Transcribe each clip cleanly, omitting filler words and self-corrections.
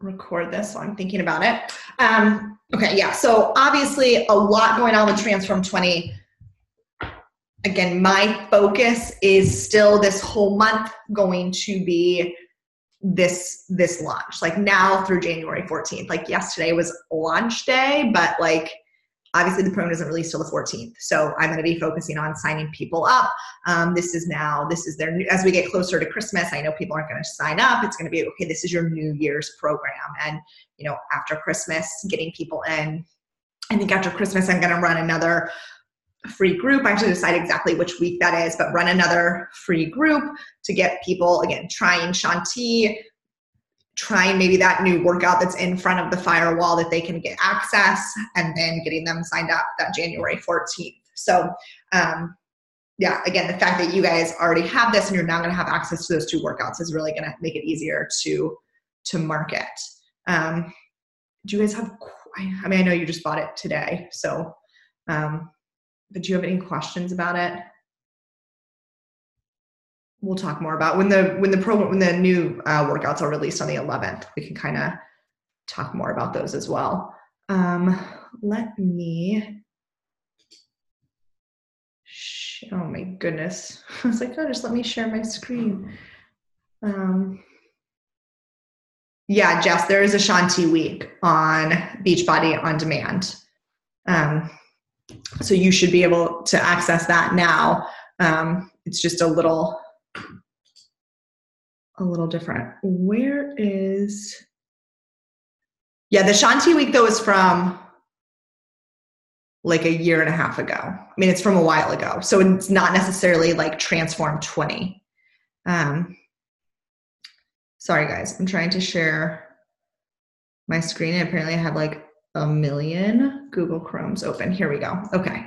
record this so I'm thinking about it. Okay, yeah. So obviously a lot going on with Transform 20. Again, my focus is still this whole month going to be this launch, like now through January 14th. Like yesterday was launch day, but like obviously the program doesn't release till the 14th. So I'm going to be focusing on signing people up. This is their new, as we get closer to Christmas, I know people aren't going to sign up. It's going to be, okay, this is your New Year's program. And, you know, after Christmas, getting people in, I think after Christmas, I'm going to run another free group. I have to decide exactly which week that is, but run another free group to get people, again, trying Shanti, trying maybe that new workout that's in front of the firewall that they can get access, and then getting them signed up that January 14th. So yeah, again, the fact that you guys already have this and you're now going to have access to those two workouts is really going to make it easier to market. Do you guys have, I mean, I know you just bought it today, so, but do you have any questions about it? We'll talk more about when the new workouts are released on the 11th. We can kind of talk more about those as well. Let me. Oh my goodness! I was like, oh, just let me share my screen. Yeah, Jess, there is a Shanti week on Beachbody On Demand. So you should be able to access that now. It's just a little different. Where is, yeah, the Shanti week though is from like a year and a half ago. I mean, it's from a while ago. So it's not necessarily like Transform 20. Sorry guys, I'm trying to share my screen and apparently I have like a million Google Chromes open. Here we go. Okay.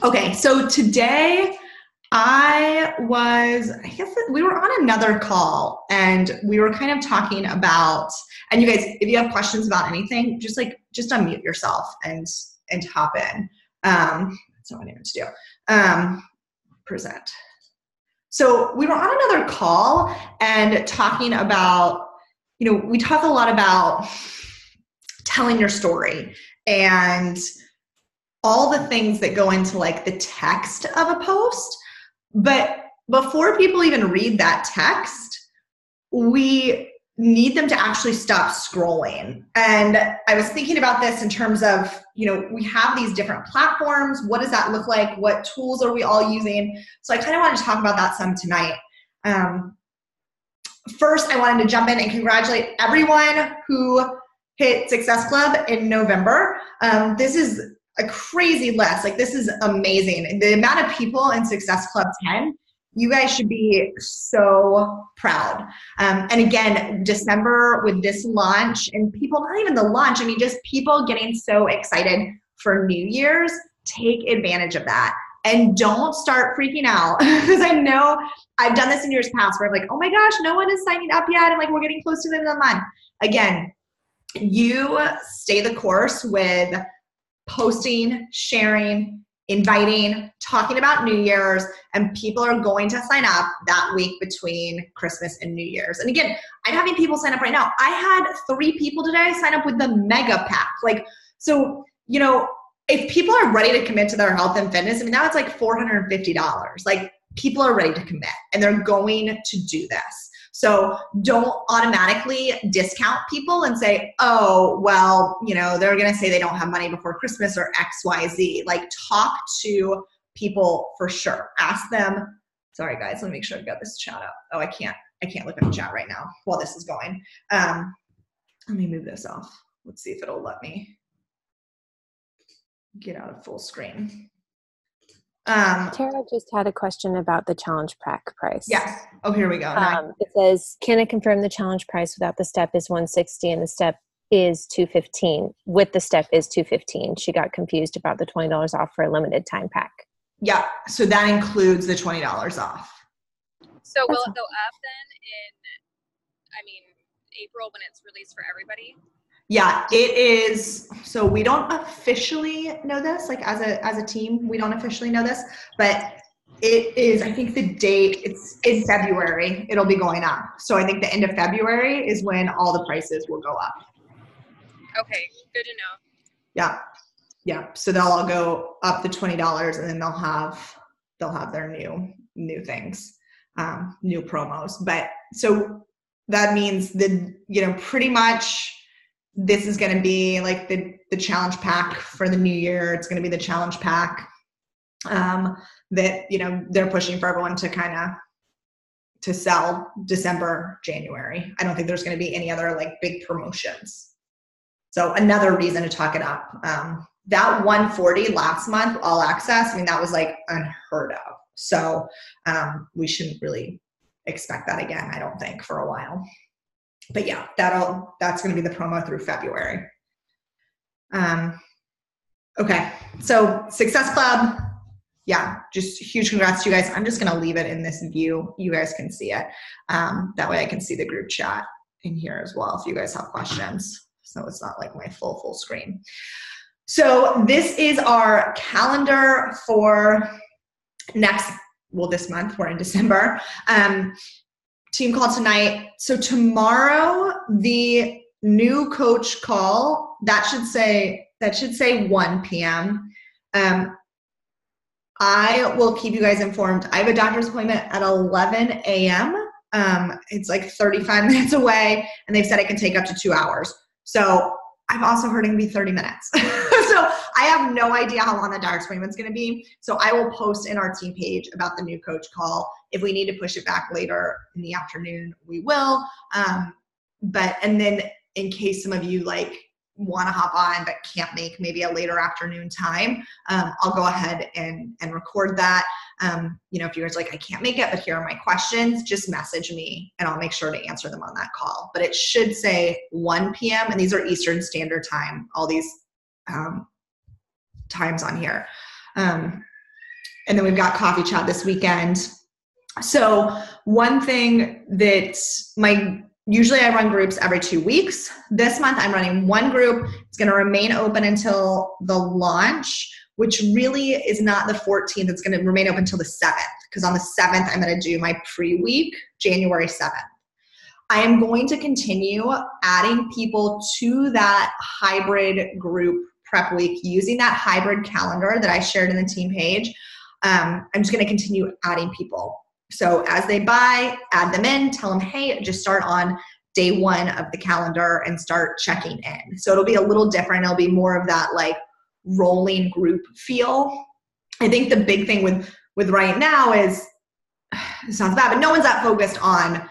Okay, so today I guess we were on another call and we were kind of talking about, and you guys, if you have questions about anything, just unmute yourself and hop in. That's not what I needed to do. Present. So we were on another call and talking about, you know, we talk a lot about telling your story and all the things that go into like the text of a post. But before people even read that text, we need them to actually stop scrolling. And I was thinking about this in terms of, you know, we have these different platforms. What does that look like? What tools are we all using? So I kind of wanted to talk about that some tonight. First, I wanted to jump in and congratulate everyone who hit Success Club in November. This is a crazy list. Like, this is amazing. The amount of people in Success Club 10, you guys should be so proud. And again, December with this launch, and people, not even the launch, I mean, just people getting so excited for New Year's, take advantage of that. And don't start freaking out, because I know I've done this in years past where I'm like, oh my gosh, no one is signing up yet. And like, we're getting close to the end of the month. Again, you stay the course with posting, sharing, inviting, talking about New Year's, and people are going to sign up that week between Christmas and New Year's. And again, I'm having people sign up right now. I had 3 people today sign up with the mega pack. Like, so, you know, if people are ready to commit to their health and fitness, I mean, now it's like $450. Like, people are ready to commit and they're going to do this. So don't automatically discount people and say, oh, well, you know, they're going to say they don't have money before Christmas or X, Y, Z. Like, talk to people for sure. Ask them. Sorry, guys, let me make sure I've got this chat up. Oh, I can't look at the chat right now while this is going. Let me move this off. Let's see if it'll let me get out of full screen. Tara just had a question about the challenge pack price. Yes. Oh, here we go. It says, can I confirm the challenge price without the step is $160 and the step is $215? With the step is $215. She got confused about the $20 off for a limited time pack. Yeah. So that includes the $20 off. So will it go up then in, April when it's released for everybody? Yeah, it is. So we don't officially know this, like as a team, we don't officially know this, but It is, I think the date, it's in February, it'll be going up. So I think the end of February is when all the prices will go up. Okay, good to know. Yeah. Yeah. So they'll all go up to $20 and then they'll have their new things, new promos. But so that means that, pretty much this is going to be like the challenge pack for the new year. It's going to be the challenge pack that, they're pushing for everyone to sell December, January. I don't think there's going to be any other like big promotions. So another reason to talk it up. That 140 last month, all access, that was like unheard of. So we shouldn't really expect that again, I don't think, for a while. But yeah, that's going to be the promo through February. Okay, so Success Club, yeah, just huge congrats to you guys. I'm just going to leave it in this view. You guys can see it. That way I can see the group chat in here as well if you guys have questions. So it's not like my full screen. So this is our calendar for this month. We're in December. Team call tonight. So tomorrow, the new coach call, that should say 1 p.m. I will keep you guys informed. I have a doctor's appointment at 11 a.m. It's like 35 minutes away, and they've said it can take up to 2 hours. So I've also heard it can be 30 minutes. So I have no idea how long the doctor's appointment's going to be. So I will post in our team page about the new coach call. If we need to push it back later in the afternoon, we will. And then in case some of you want to hop on but can't make maybe a later afternoon time, I'll go ahead and record that. If you're I can't make it, but here are my questions, just message me and I'll make sure to answer them on that call. But it should say 1 p.m. and these are Eastern Standard Time, all these times on here. And then we've got coffee chat this weekend. So one thing that usually I run groups every 2 weeks. This month I'm running one group. It's going to remain open until the launch, which really is not the 14th. It's going to remain open until the 7th, because on the 7th I'm going to do my pre-week, January 7th. I am going to continue adding people to that hybrid group prep week using that hybrid calendar that I shared in the team page. I'm just going to continue adding people. So as they buy, add them in, tell them, hey, just start on day 1 of the calendar and start checking in. So it'll be a little different. It'll be more of that rolling group feel. I think the big thing with right now is, it sounds bad, but no one's that focused on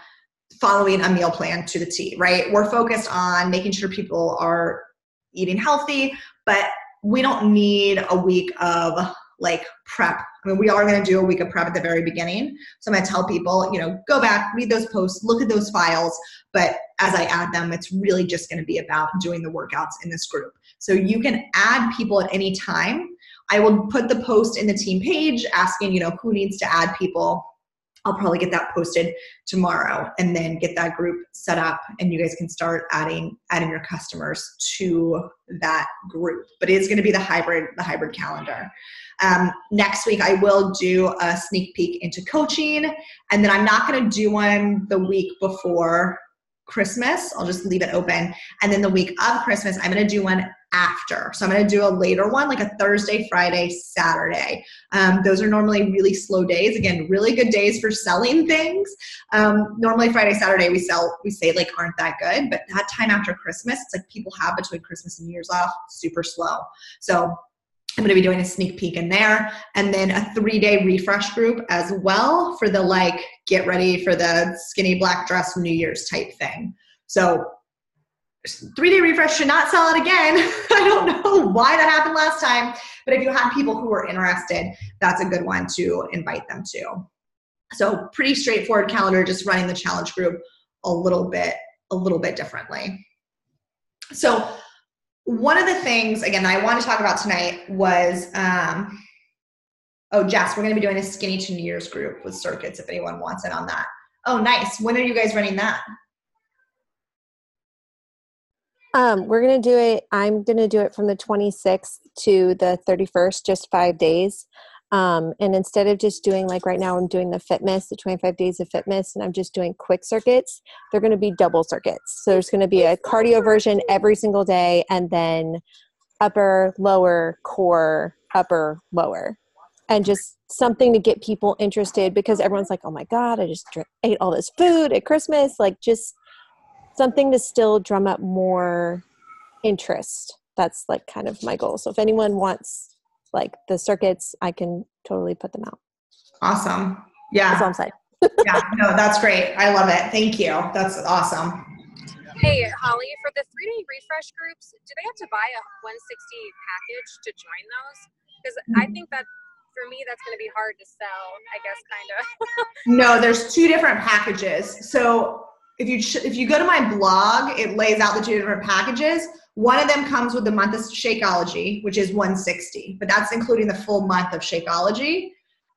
following a meal plan to the T, right? We're focused on making sure people are eating healthy, but we don't need a week of prep. We are going to do a week of prep at the very beginning. So I'm going to tell people, go back, read those posts, look at those files. But as I add them, it's really just going to be about doing the workouts in this group. So you can add people at any time. I will put the post in the team page asking, who needs to add people. I'll probably get that posted tomorrow and then get that group set up and you guys can start adding your customers to that group. But it is going to be the hybrid calendar. Next week, I will do a sneak peek into coaching, and then I'm not going to do one the week before Christmas. I'll just leave it open. And then the week of Christmas, I'm going to do one after. So I'm going to do a later one, like a Thursday, Friday, Saturday. Those are normally really slow days. Again, really good days for selling things. Normally Friday, Saturday, we say aren't that good, but that time after Christmas, it's people have between Christmas and New Year's off, super slow. So I'm going to be doing a sneak peek in there, and then a 3-day refresh group as well for the get ready for the skinny black dress New Year's type thing. So 3-day refresh should not sell it again. I don't know why that happened last time, but if you have people who are interested, that's a good one to invite them to. So pretty straightforward calendar, just running the challenge group a little bit differently. So one of the things, again, that I want to talk about tonight was, Jess, we're going to be doing a Skinny to New Year's group with circuits if anyone wants in on that. Oh, nice. When are you guys running that? We're going to do it. I'm going to do it from the 26th to the 31st, just 5 days. And instead of just doing, like right now I'm doing the Fitness, the 25 days of Fitness, and I'm just doing quick circuits, they're going to be double circuits. So there's going to be a cardio version every single day, and then upper, lower, core, upper, lower. And just something to get people interested, because everyone's like, oh my God, I just ate all this food at Christmas. Like, just something to still drum up more interest. That's like kind of my goal. So if anyone wants like the circuits, I can totally put them out. Awesome. Yeah. That's all I'm saying. Yeah, no, that's great. I love it. Thank you. That's awesome. Hey, Holly, for the 3-day refresh groups, do they have to buy a 160 package to join those? Because I think that for me, that's going to be hard to sell, I guess, kind of. No, there's 2 different packages. So if you go to my blog, it lays out the 2 different packages. One of them comes with the month of Shakeology, which is 160, but that's including the full month of Shakeology.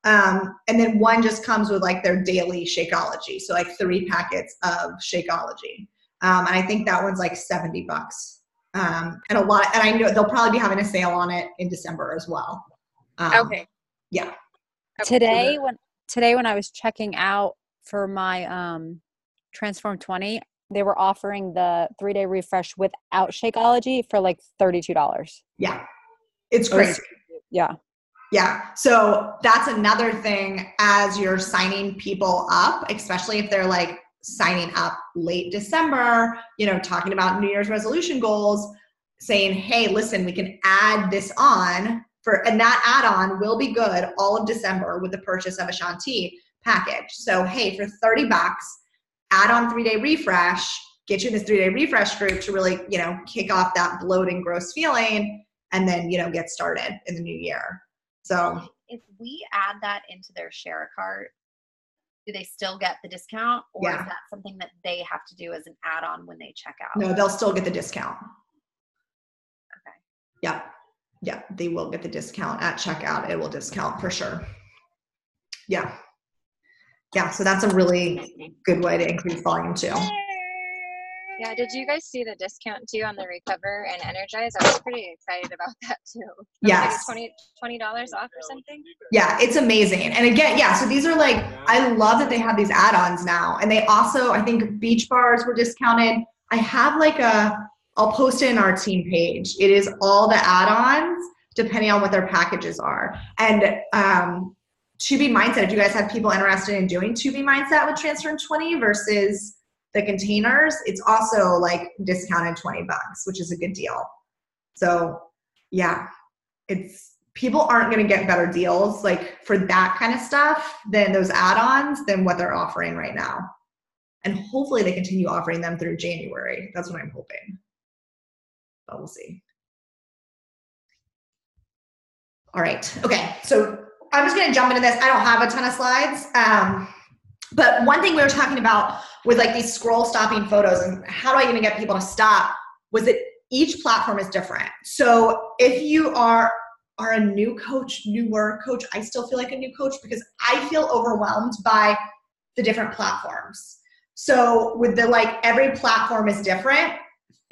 And then one just comes with like their daily Shakeology. So like 3 packets of Shakeology. And I think that one's like $70. And I know they'll probably be having a sale on it in December as well. Okay. Yeah. Today when I was checking out for my Transform 20, they were offering the 3-day refresh without Shakeology for like $32. Yeah. It's crazy. Yeah. Yeah. So that's another thing as you're signing people up, especially if they're like signing up late December, talking about New Year's resolution goals, saying, hey, listen, we can add this on and that add-on will be good all of December with the purchase of a Shanti package. So, hey, for $30, add on 3-day refresh, get you in this 3-day refresh group to really, kick off that bloating, gross feeling, and then, get started in the new year. So if we add that into their share cart, do they still get the discount, or is that something that they have to do as an add-on when they check out? No, they'll still get the discount. Okay. Yeah. Yeah, they will get the discount at checkout. It will discount for sure. Yeah. Yeah, so that's a really good way to increase volume too. Yeah, did you guys see the discount too on the Recover and Energize? I was pretty excited about that too. Yes. Like $20 off or something? Yeah, it's amazing. And again, so these are like, I love that they have these add-ons now. And they also, I think Beach Bars were discounted. I have like I'll post it in our team page. It is all the add-ons depending on what their packages are. And 2B Mindset, if you guys have people interested in doing 2B Mindset with Transform 20 versus the containers, it's also like discounted $20, which is a good deal. So yeah, people aren't going to get better deals like for that kind of stuff than those add-ons than what they're offering right now. And hopefully they continue offering them through January. That's what I'm hoping. But we'll see. All right. Okay. So I'm just going to jump into this. I don't have a ton of slides. But one thing we were talking about with like these scroll stopping photos and how do I even get people to stop was that each platform is different. So if you are a newer coach, I still feel like a new coach because I feel overwhelmed by the different platforms. So with every platform is different.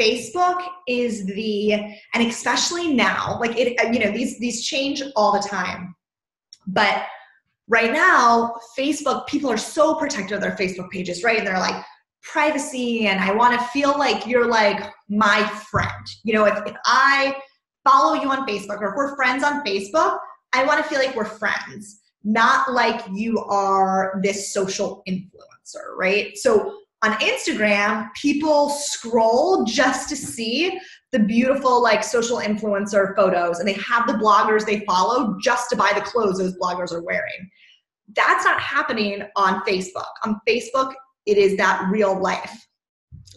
Facebook is and especially now, these change all the time. But right now, Facebook, people are so protective of their Facebook pages, right? And they're like, privacy, and I want to feel like you're like my friend. If I follow you on Facebook or if we're friends on Facebook, I want to feel like we're friends, not like you are this social influencer, right? So on Instagram, people scroll just to see the beautiful social influencer photos, and they have the bloggers they follow just to buy the clothes those bloggers are wearing. That's not happening on Facebook. On Facebook, it is that real life.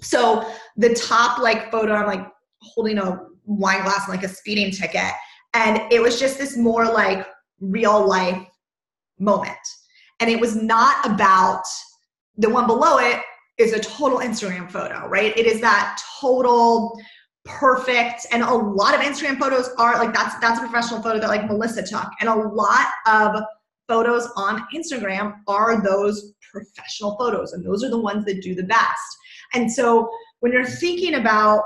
So the top photo, I'm holding a wine glass and a speeding ticket, and it was just this more real life moment. And it was not about the one below it is a total Instagram photo, right? It is that total perfect, and a lot of Instagram photos are that's a professional photo that Melissa took, and a lot of photos on Instagram are those professional photos, and those are the ones that do the best. And so when you're thinking about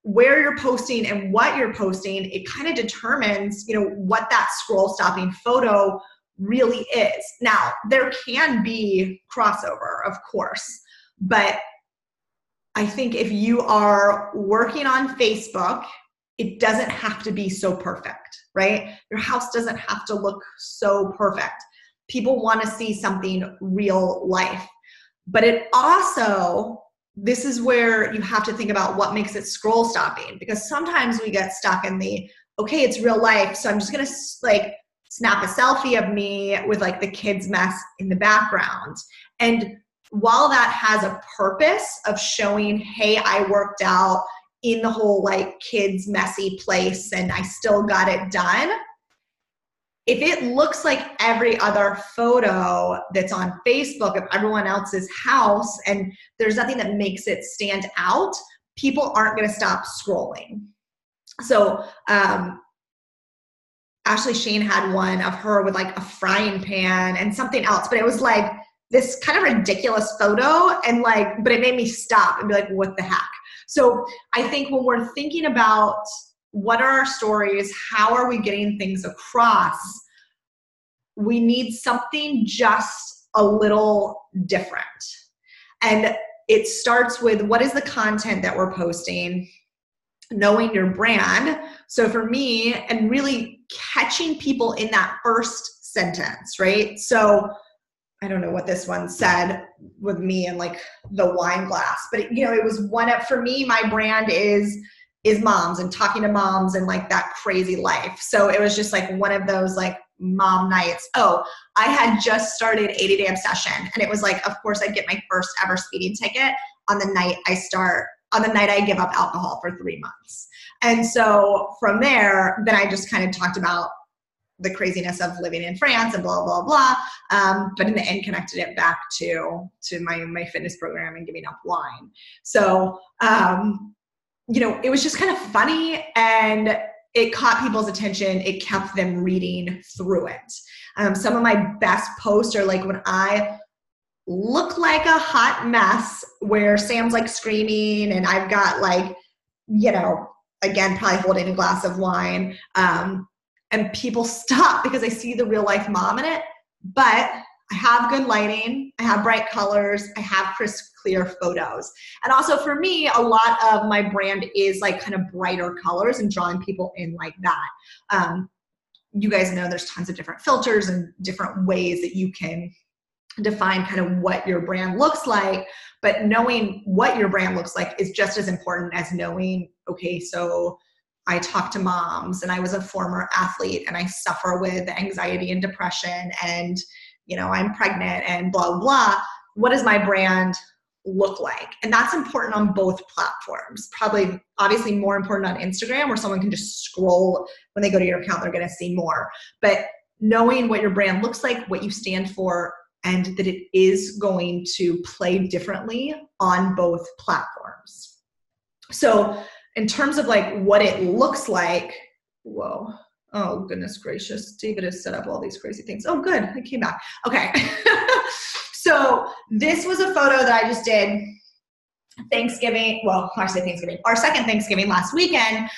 where you're posting and what you're posting, it kind of determines, what that scroll stopping photo really is. Now, there can be crossover, of course, but I think if you are working on Facebook, it doesn't have to be so perfect, right? Your house doesn't have to look so perfect. People want to see something real life. But it also, this is where you have to think about what makes it scroll stopping, because sometimes we get stuck in okay, it's real life, so I'm just going to snap a selfie of me with the kids' mess in the background. And while that has a purpose of showing, hey, I worked out in the whole kids' messy place and I still got it done, if it looks like every other photo that's on Facebook of everyone else's house and there's nothing that makes it stand out, people aren't going to stop scrolling. So Ashley Shane had one of her with a frying pan and something else, but it was this kind of ridiculous photo, and but it made me stop and be what the heck? So I think when we're thinking about what are our stories, how are we getting things across, we need something just a little different. And it starts with, what is the content that we're posting? Knowing your brand. So for me, and really catching people in that first sentence, right? So I don't know what this one said with me and the wine glass, but it was for me, my brand is moms and talking to moms and that crazy life. So it was just one of those mom nights. Oh, I had just started 80 Day Obsession, and it was of course I get my first ever speeding ticket on the night I give up alcohol for 3 months. And so from there, then I just kind of talked about the craziness of living in France and blah, blah, blah. But in the end, connected it back to my fitness program and giving up wine. So, it was just kind of funny, and it caught people's attention. It kept them reading through it. Some of my best posts are when I look like a hot mess where Sam's screaming and I've got again, probably holding a glass of wine. And people stop because I see the real life mom in it, but I have good lighting, I have bright colors, I have crisp, clear photos. And also for me, a lot of my brand is kind of brighter colors and drawing people in that. You guys know there's tons of different filters and different ways that you can define kind of what your brand looks like, but knowing what your brand looks like is just as important as knowing, okay, so I talk to moms and I was a former athlete and I suffer with anxiety and depression and, I'm pregnant and blah, blah. What does my brand look like? And that's important on both platforms. Probably obviously more important on Instagram, where someone can just scroll when they go to your account, they're going to see more. But knowing what your brand looks like, what you stand for, and that it is going to play differently on both platforms. So in terms of what it looks like, whoa, oh goodness gracious, David has set up all these crazy things. Oh good, it came back. Okay. So this was a photo that I just did Thanksgiving, well, I say Thanksgiving, our second Thanksgiving last weekend.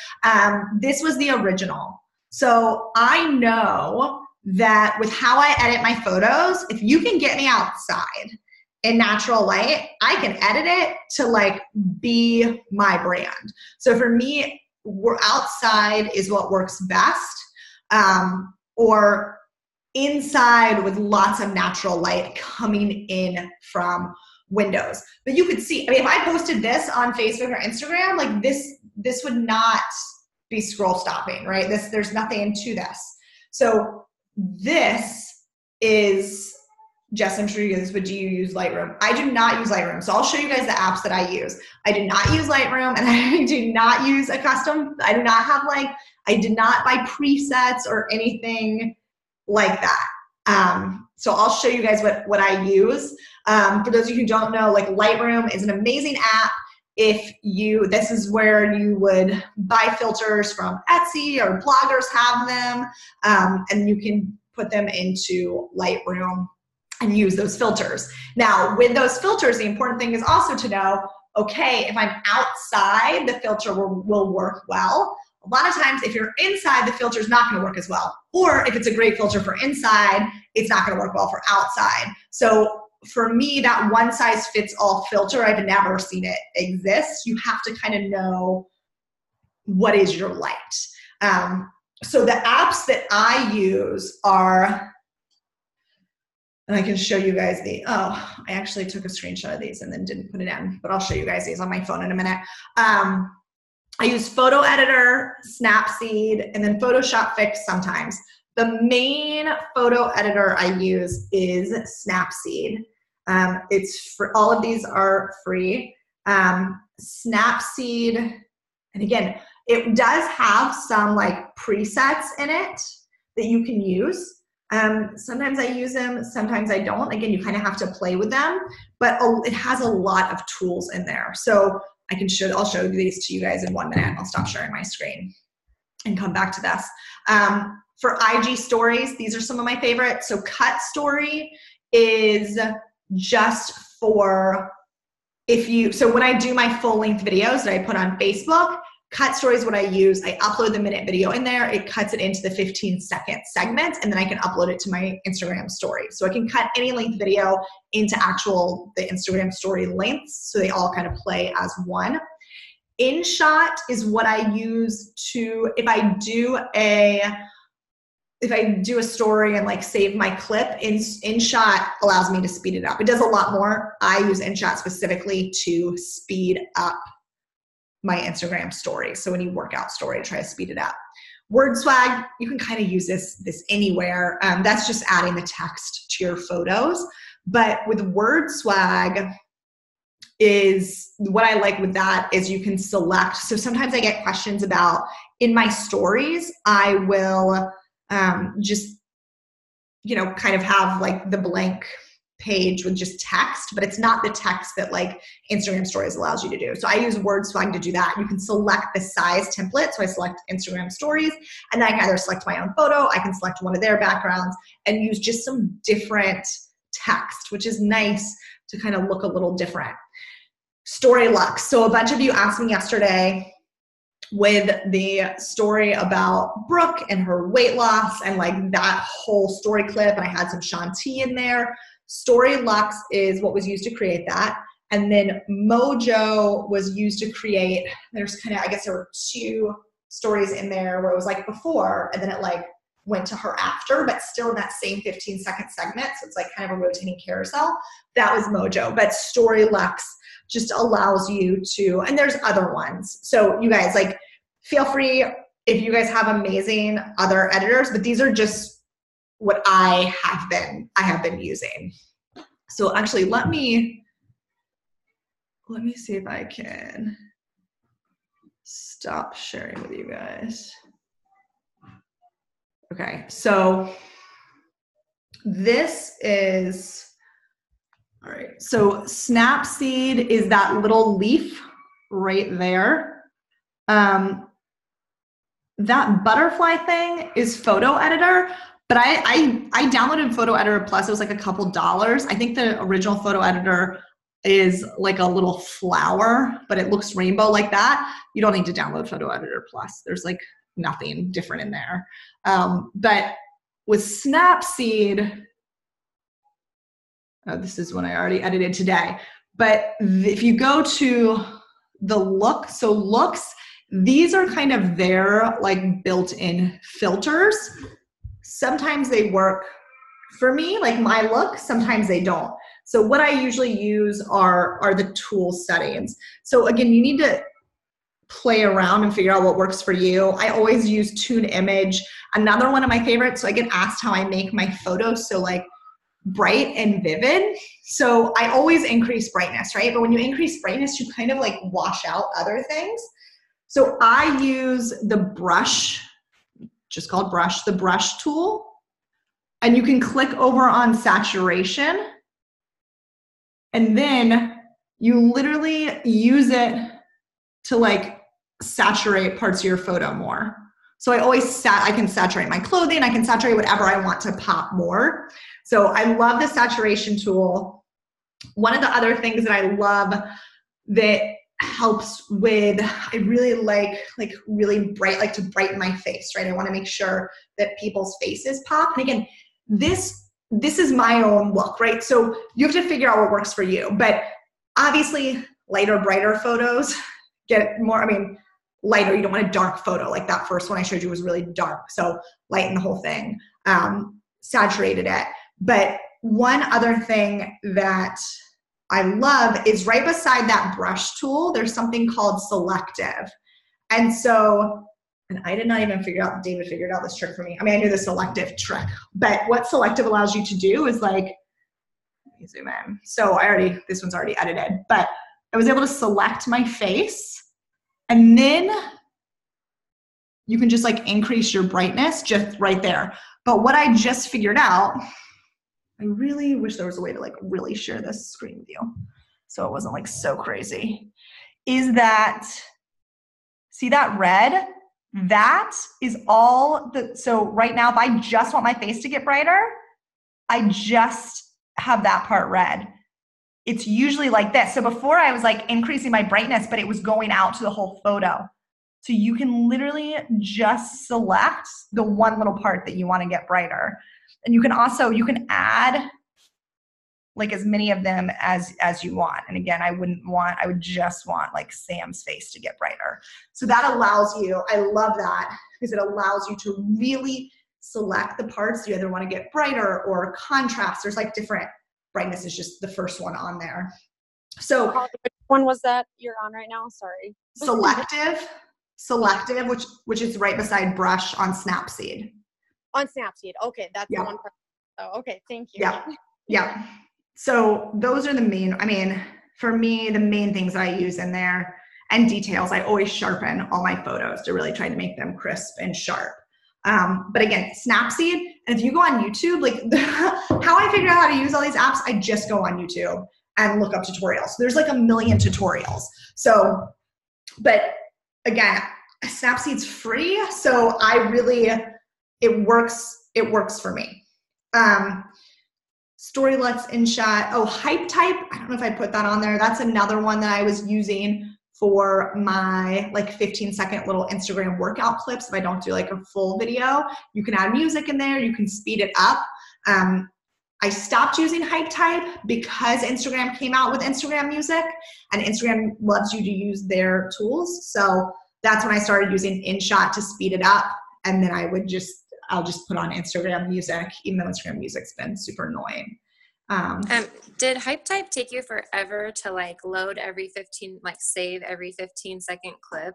This was the original. So I know that with how I edit my photos, if you can get me outside in natural light, I can edit it to be my brand. So for me, we're outside is what works best, or inside with lots of natural light coming in from windows. But you could see, if I posted this on Facebook or Instagram, this would not be scroll stopping, right? There's nothing to this. So this is, Jess, I'm sure you guys, but do you use Lightroom? I do not use Lightroom. So I'll show you guys the apps that I use. I do not use Lightroom, and I do not use a custom. I do not have I did not buy presets or anything like that. So I'll show you guys what I use. For those of you who don't know, Lightroom is an amazing app. This is where you would buy filters from Etsy, or bloggers have them, and you can put them into Lightroom. and use those filters. Now, with those filters, the important thing is also to know, okay, if I'm outside, the filter will work well. A lot of times, if you're inside, the filter is not going to work as well. Or if it's a great filter for inside, it's not going to work well for outside. So for me, that one size fits all filter, I've never seen it exist. You have to kind of know what is your light. So the apps that I use are, and I can show you guys I actually took a screenshot of these and then didn't put it in, but I'll show you guys these on my phone in a minute. I use Photo Editor, Snapseed, and then Photoshop Fix sometimes. The main photo editor I use is Snapseed. It's for all of these are free. Snapseed, and again, it does have some like presets in it that you can use. Sometimes I use them, sometimes I don't. Again, you kind of have to play with them, but it has a lot of tools in there. So I'll show these to you guys in 1 minute. I'll stop sharing my screen and come back to this. For IG stories, these are some of my favorites. So Cut Story is just for so when I do my full length videos that I put on Facebook, Cut Story is what I use. I upload the minute video in there. It cuts it into the 15-second segments, and then I can upload it to my Instagram story. So I can cut any length video into the Instagram story lengths, so they all kind of play as one. InShot is what I use if I do a story and like save my clip, InShot allows me to speed it up. It does a lot more. I use InShot specifically to speed up my Instagram story. So any workout story, I try to speed it up. WordSwag, you can kind of use this anywhere. That's just adding the text to your photos. But with WordSwag, is what I like with that is you can select. So sometimes I get questions about in my stories, I will just, kind of have like the blank page with just text, but it's not the text that like Instagram stories allows you to do. So I use WordSwag to do that. You can select the size template. So I select Instagram stories, and then I can either select my own photo, I can select one of their backgrounds and use just some different text, which is nice to kind of look a little different. Storylux. So a bunch of you asked me yesterday with the story about Brooke and her weight loss and like that whole story clip, and I had some Shanti in there. Storylux is what was used to create that. And then Mojo was used to create, there's kind of, I guess there were 2 stories in there where it was like before, and then it like went to her after, but still in that same 15-second segment. So it's like kind of a rotating carousel. That was Mojo. But Storylux just allows you to, and there's other ones. So you guys, like, feel free if you guys have amazing other editors, but these are just what I have been using. So actually, let me see if I can stop sharing with you guys. Okay, so this is, all right, so Snapseed is that little leaf right there. That butterfly thing is Photo Editor, but I downloaded Photo Editor Plus. It was like a couple dollars. I think the original Photo Editor is like a little flower, but it looks rainbow like that. You don't need to download Photo Editor Plus. There's like nothing different in there. But with Snapseed, this is one I already edited today. But if you go to the look, so looks, these are kind of their like built-in filters. Sometimes they work for me, like my look, sometimes they don't. So what I usually use are the tool settings. So again, you need to play around and figure out what works for you. I always use Tune Image. Another one of my favorites, so I get asked how I make my photos so like bright and vivid. So I always increase brightness, right? But when you increase brightness, you kind of like wash out other things. So I use the brush, just called brush, the brush tool. And you can click over on saturation. And then you literally use it to like saturate parts of your photo more. So I always I can saturate my clothing, I can saturate whatever I want to pop more. So I love the saturation tool. One of the other things that I love that helps with, I really like really bright, like to brighten my face, right? I want to make sure that people's faces pop. And again, this is my own look, right? So you have to figure out what works for you. But obviously, lighter, brighter photos get more, lighter. You don't want a dark photo. Like that first one I showed you was really dark. So lighten the whole thing, saturated it. But one other thing that I love is right beside that brush tool, there's something called selective. And so, and I did not even figure out, David figured out this trick for me. I knew the selective trick, but what selective allows you to do is like, let me zoom in. So this one's already edited, but I was able to select my face, and then you can just like increase your brightness just right there. But what I just figured out, I really wish there was a way to like really share this screen with you so it wasn't like so crazy, is that, see that red? That is all so right now, if I just want my face to get brighter, I just have that part red. It's usually like this. So before I was like increasing my brightness, but it was going out to the whole photo. So you can literally just select the one little part that you want to get brighter. And you can add like as many of them as you want. And again, I would just want like Sam's face to get brighter. So that allows you, I love that because it allows you to really select the parts you either want to get brighter or contrast. There's like different, brightness is just the first one on there. So which one was that you're on right now? Sorry. Selective, which is right beside brush on Snapseed. On Snapseed. Okay, that's the one. Oh, okay. Thank you. Yeah. Yeah. So those are the main, for me, the main things I use in there, and details. I always sharpen all my photos to really try to make them crisp and sharp. But again, Snapseed, and if you go on YouTube, like how I figure out how to use all these apps, I just go on YouTube and look up tutorials. So there's like a million tutorials. So, but again, Snapseed's free. So it works for me. Storylets, InShot. Oh, HypeType. I don't know if I put that on there. That's another one that I was using for my like 15-second little Instagram workout clips. If I don't do like a full video, you can add music in there. You can speed it up. I stopped using HypeType because Instagram came out with Instagram Music, and Instagram loves you to use their tools. So that's when I started using InShot to speed it up. And then I'll just put on Instagram Music, even though Instagram Music's been super annoying. Did HypeType take you forever to like load save every 15-second clip?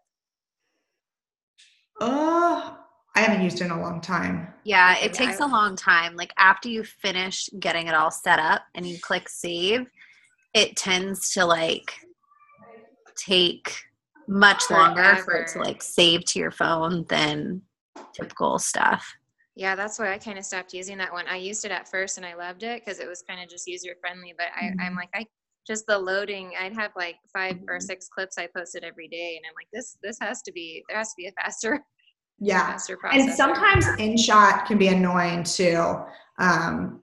I haven't used it in a long time. Yeah, it takes a long time. Like after you finish getting it all set up and you click save, it tends to like take much longer for it to like save to your phone than typical stuff. Yeah, that's why I kind of stopped using that one. I used it at first and I loved it because it was kind of just user friendly, but I'm like, just the loading, I'd have like 5 or 6 clips I posted every day, and I'm like, there has to be a faster process. And sometimes InShot can be annoying too. I've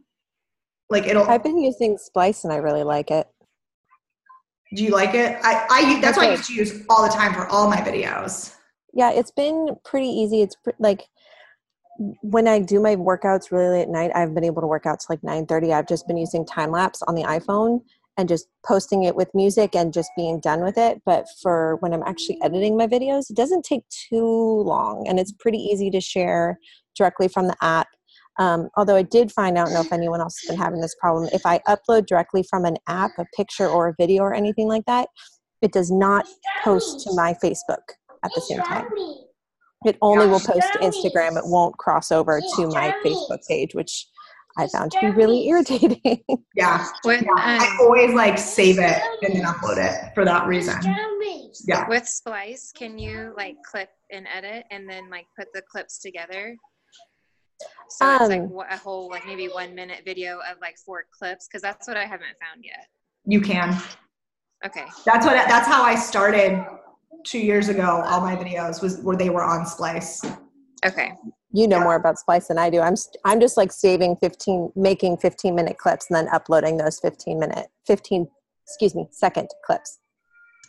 been using Splice and I really like it. Do you like it? That's what I used to use all the time for all my videos. Yeah, it's been pretty easy. It's like when I do my workouts really late at night, I've been able to work out to like 9:30. I've just been using time lapse on the iPhone and just posting it with music and just being done with it. But for when I'm actually editing my videos, it doesn't take too long, and it's pretty easy to share directly from the app. Although I did find out, I don't know if anyone else has been having this problem, if I upload directly from an app, a picture or a video or anything like that, it does not post to my Facebook at the same time. It only will post to Instagram. It won't cross over to my Facebook page, which I found to be really irritating. Yeah. I always like save it and then upload it for that reason. Yeah. With Splice, can you like clip and edit and then like put the clips together? So it's like a whole like maybe 1 minute video of like 4 clips, because that's what I haven't found yet. You can. Okay. That's how I started 2 years ago. All my videos were on Splice. Okay. you know more about Splice than I do. I'm just like making 15-minute clips and then uploading those 15-second clips.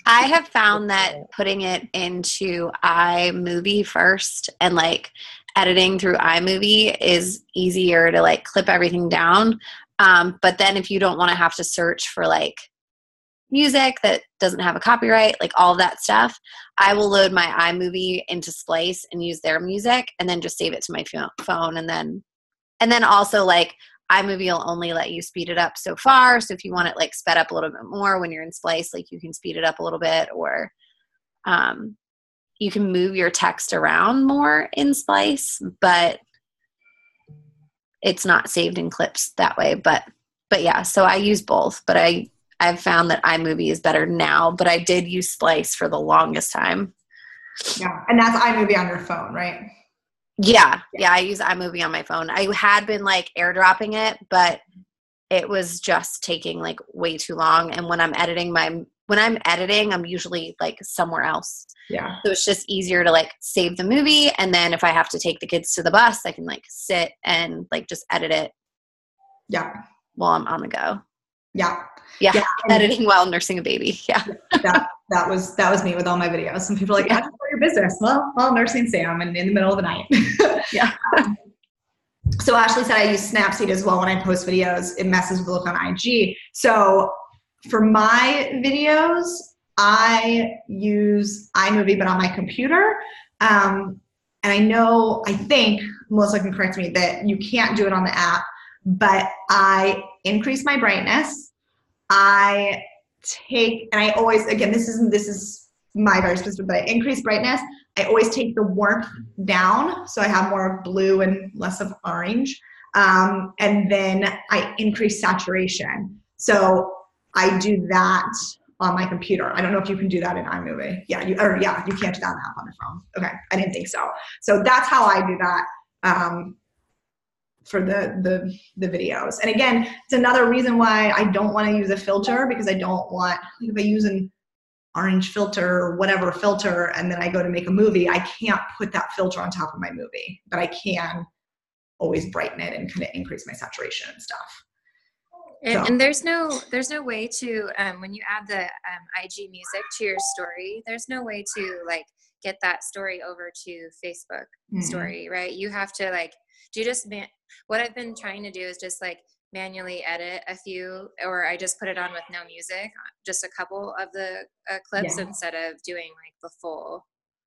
I have found that putting it into iMovie first and like editing through iMovie is easier to like clip everything down. But then if you don't want to have to search for like music that doesn't have a copyright, like all of that stuff, I will load my iMovie into Splice and use their music and then just save it to my phone. And then also like iMovie will only let you speed it up so far. So if you want it like sped up a little bit more when you're in Splice, like you can speed it up a little bit, or you can move your text around more in Splice, but it's not saved in clips that way. But yeah, so I use both, but I've found that iMovie is better now, but I did use Splice for the longest time. Yeah, and that's iMovie on your phone, right? Yeah, I use iMovie on my phone. I had been like airdropping it, but it was just taking like way too long. And when I'm editing, I'm usually like somewhere else. Yeah. So it's just easier to like save the movie. And then if I have to take the kids to the bus, I can like sit and like just edit it. Yeah. While I'm on the go. Yeah. Yeah. Editing while nursing a baby. Yeah. That was me with all my videos. Some people are like, how do you start your business? Well, nursing Sam and in the middle of the night. Yeah. So Ashley said I use Snapseed as well when I post videos. It messes with the look on IG. So for my videos, I use iMovie, but on my computer. And I think, Melissa can correct me, that you can't do it on the app, but I increase my brightness. I always, again, this is my very specific, but I increase brightness. I always take the warmth down, so I have more of blue and less of orange. And then I increase saturation. So I do that on my computer. I don't know if you can do that in iMovie. You can't do that in the app on your phone. Okay, I didn't think so. So that's how I do that for the videos. And again, it's another reason why I don't want to use a filter, because I don't want, like if I use an orange filter or whatever filter and then I go to make a movie, I can't put that filter on top of my movie, but I can always brighten it and kind of increase my saturation and stuff. And there's no way to when you add the IG music to your story, there's no way to like get that story over to Facebook story, right? You have to like what I've been trying to do is just like manually edit a few, or I just put it on with no music, just a couple of the clips instead of doing like the full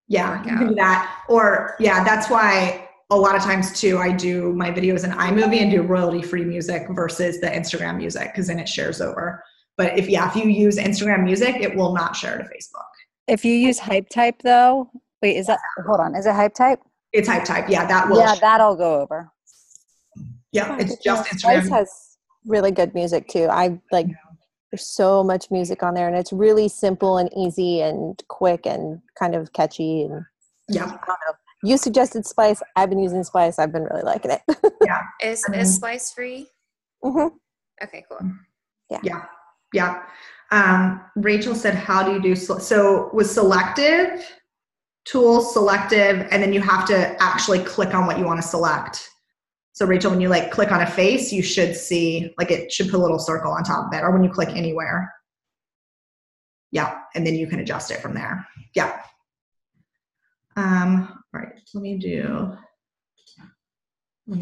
workout. You can do that. Or that's why a lot of times too, I do my videos in iMovie and do royalty-free music versus the Instagram music, because then it shares over. But if you use Instagram music, it will not share to Facebook. If you use HypeType though, is it HypeType? It's HypeType. Yeah, that will. Yeah, that'll go over. Yeah, it's just Instagram. Splice has really good music too. There's so much music on there, and it's really simple and easy and quick and kind of catchy. And I don't know. You suggested Splice. I've been using Splice. I've been really liking it. Yeah. Is Splice free? Mm-hmm. Okay, cool. Yeah. Rachel said, how do you do, so with selective, tools, selective, and then you have to actually click on what you want to select. So Rachel, when you like click on a face, you should see, like it should put a little circle on top of it, or when you click anywhere. Yeah, and then you can adjust it from there. Yeah. All right, let me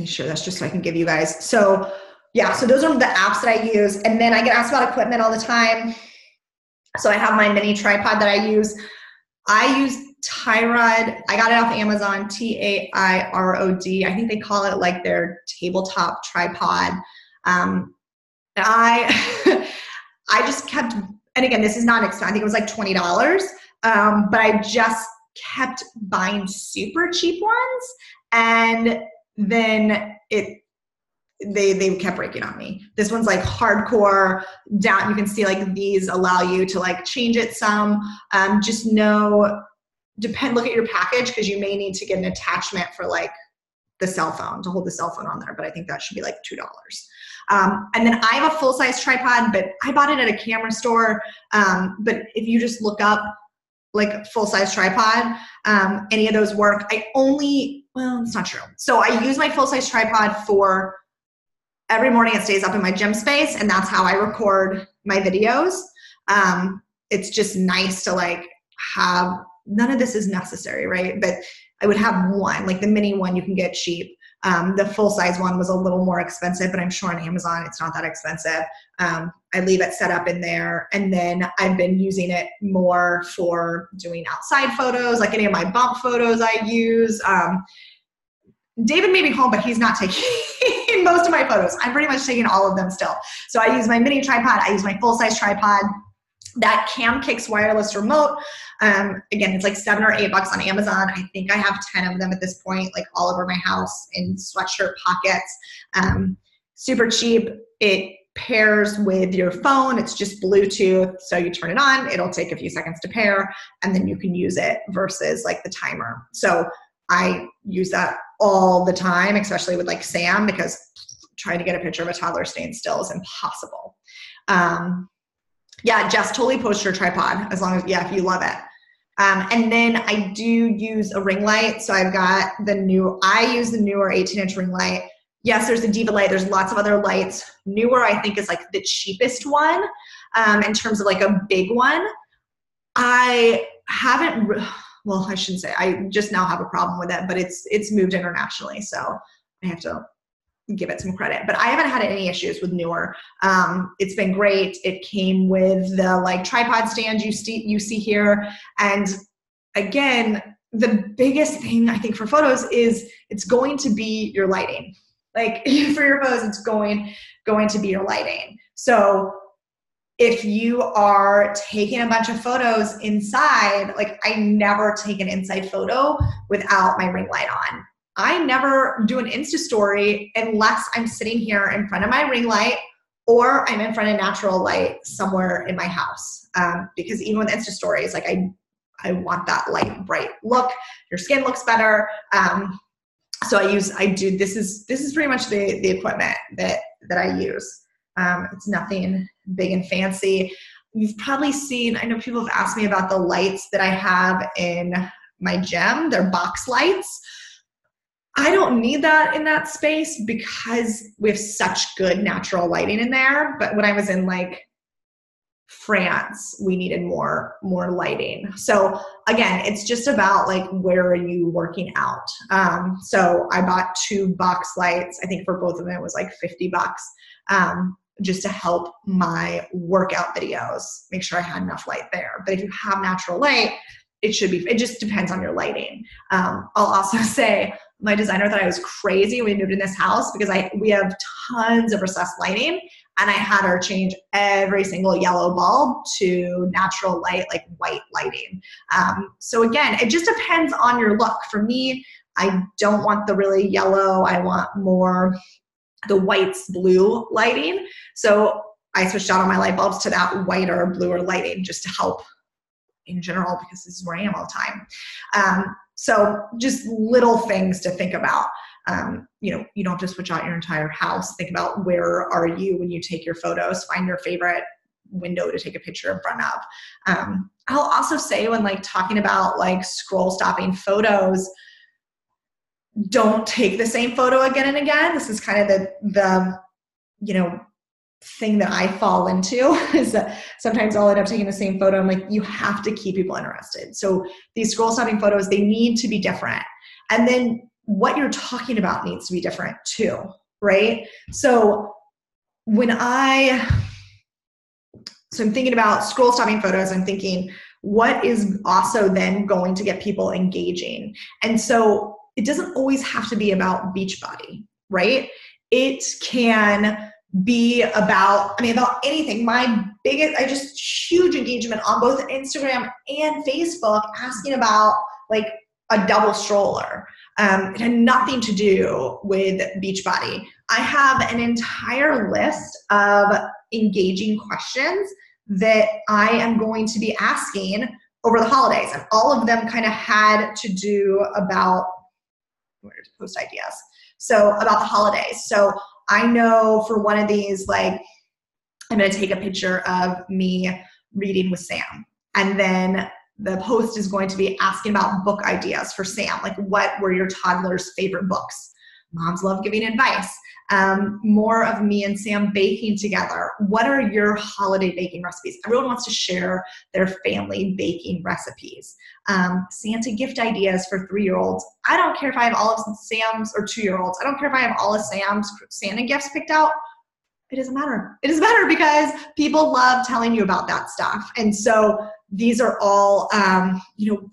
share this just so I can give you guys. So so those are the apps that I use. And then I get asked about equipment all the time. So I have my mini tripod that I use. I use Tairod. I got it off Amazon, Tairod. I think they call it like their tabletop tripod. I just kept, and again, this is not expensive. I think it was like $20. But I just kept buying super cheap ones, and then they kept breaking on me. This one's like hardcore down. You can see like these allow you to like change it some. Just look at your package, because you may need to get an attachment for like the cell phone to hold the cell phone on there, but I think that should be like $2. And then I have a full-size tripod, but I bought it at a camera store. But if you just look up like full-size tripod, any of those work. I only well, it's not true. So I use my full-size tripod for every morning. It stays up in my gym space, and that's how I record my videos. It's just nice to like have, none of this is necessary, right? But I would have one, like the mini one you can get cheap. The full-size one was a little more expensive, but I'm sure on Amazon it's not that expensive. I leave it set up in there, and then I've been using it more for doing outside photos, like any of my bump photos I use. David may be home, but he's not taking most of my photos. I'm pretty much taking all of them still. So I use my mini tripod. I use my full-size tripod. That Camkix wireless remote, again, it's like $7 or $8 on Amazon. I think I have 10 of them at this point, like all over my house in sweatshirt pockets. Super cheap. It pairs with your phone. It's just Bluetooth. So you turn it on, it'll take a few seconds to pair, and then you can use it versus like the timer. So I use that all the time, especially with like Sam, because trying to get a picture of a toddler staying still is impossible. Yeah, Jess, totally post your tripod as long as, if you love it. And then I do use a ring light. So I've got I use the newer 18-inch ring light. Yes, there's the Diva light. There's lots of other lights. Newer, I think, is like the cheapest one in terms of like a big one. I shouldn't say, I just now have a problem with it, but it's moved internationally. So I have to give it some credit, but I haven't had any issues with Newer. It's been great. It came with the like tripod stand you see here. And again, the biggest thing I think for photos is it's going to be your lighting. Like for your photos, it's going to be your lighting. So if you are taking a bunch of photos inside, like I never take an inside photo without my ring light on. I never do an Insta story unless I'm sitting here in front of my ring light or I'm in front of natural light somewhere in my house. Because even with Insta stories, like I want that light bright look. Your skin looks better. So this is pretty much the equipment that I use. It's nothing big and fancy. You've probably seen, I know people have asked me about the lights that I have in my gym. They're box lights. I don't need that in that space because we have such good natural lighting in there. But when I was in like France, we needed more lighting. So again, it's just about like, where are you working out? So I bought 2 box lights. I think for both of them, it was like $50, just to help my workout videos, make sure I had enough light there. But if you have natural light, it just depends on your lighting. I'll also say my designer thought I was crazy when we moved in this house because we have tons of recessed lighting, and I had her change every single yellow bulb to natural light, like white lighting. So again, it just depends on your look. For me, I don't want the really yellow. I want more the whites, blue lighting. So I switched out all my light bulbs to that whiter, bluer lighting just to help in general, because this is where I am all the time. So just little things to think about. You don't have to switch out your entire house. Think about where are you when you take your photos. Find your favorite window to take a picture in front of. I'll also say when like talking about like scroll stopping photos, don't take the same photo again and again. This is kind of the thing that I fall into is that sometimes I'll end up taking the same photo. I'm like, you have to keep people interested. So these scroll stopping photos, they need to be different. And then what you're talking about needs to be different too, right? So I'm thinking about scroll stopping photos. I'm thinking, what is also then going to get people engaging? And so it doesn't always have to be about Beachbody, right? It can be about anything. I just huge engagement on both Instagram and Facebook asking about like a double stroller. It had nothing to do with Beachbody. I have an entire list of engaging questions that I am going to be asking over the holidays, and all of them kind of had to do about where to post ideas. So about the holidays. So I know for one of these, like, I'm going to take a picture of me reading with Sam. And then the post is going to be asking about book ideas for Sam. Like, what were your toddler's favorite books? Moms love giving advice. More of me and Sam baking together. What are your holiday baking recipes? Everyone wants to share their family baking recipes. Santa gift ideas for 3-year-olds. I don't care if I have all of Sam's, or 2-year-olds. I don't care if I have all of Sam's Santa gifts picked out. It doesn't matter. It doesn't matter because people love telling you about that stuff. And so these are all,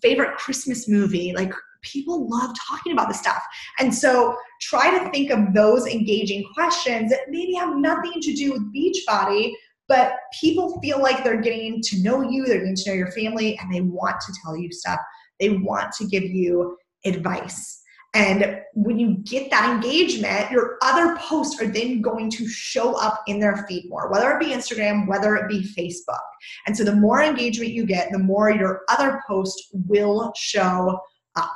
favorite Christmas movie. Like, people love talking about this stuff. And so try to think of those engaging questions that maybe have nothing to do with Beachbody, but people feel like they're getting to know you, they're getting to know your family, and they want to tell you stuff. They want to give you advice. And when you get that engagement, your other posts are then going to show up in their feed more, whether it be Instagram, whether it be Facebook. And so the more engagement you get, the more your other posts will show up.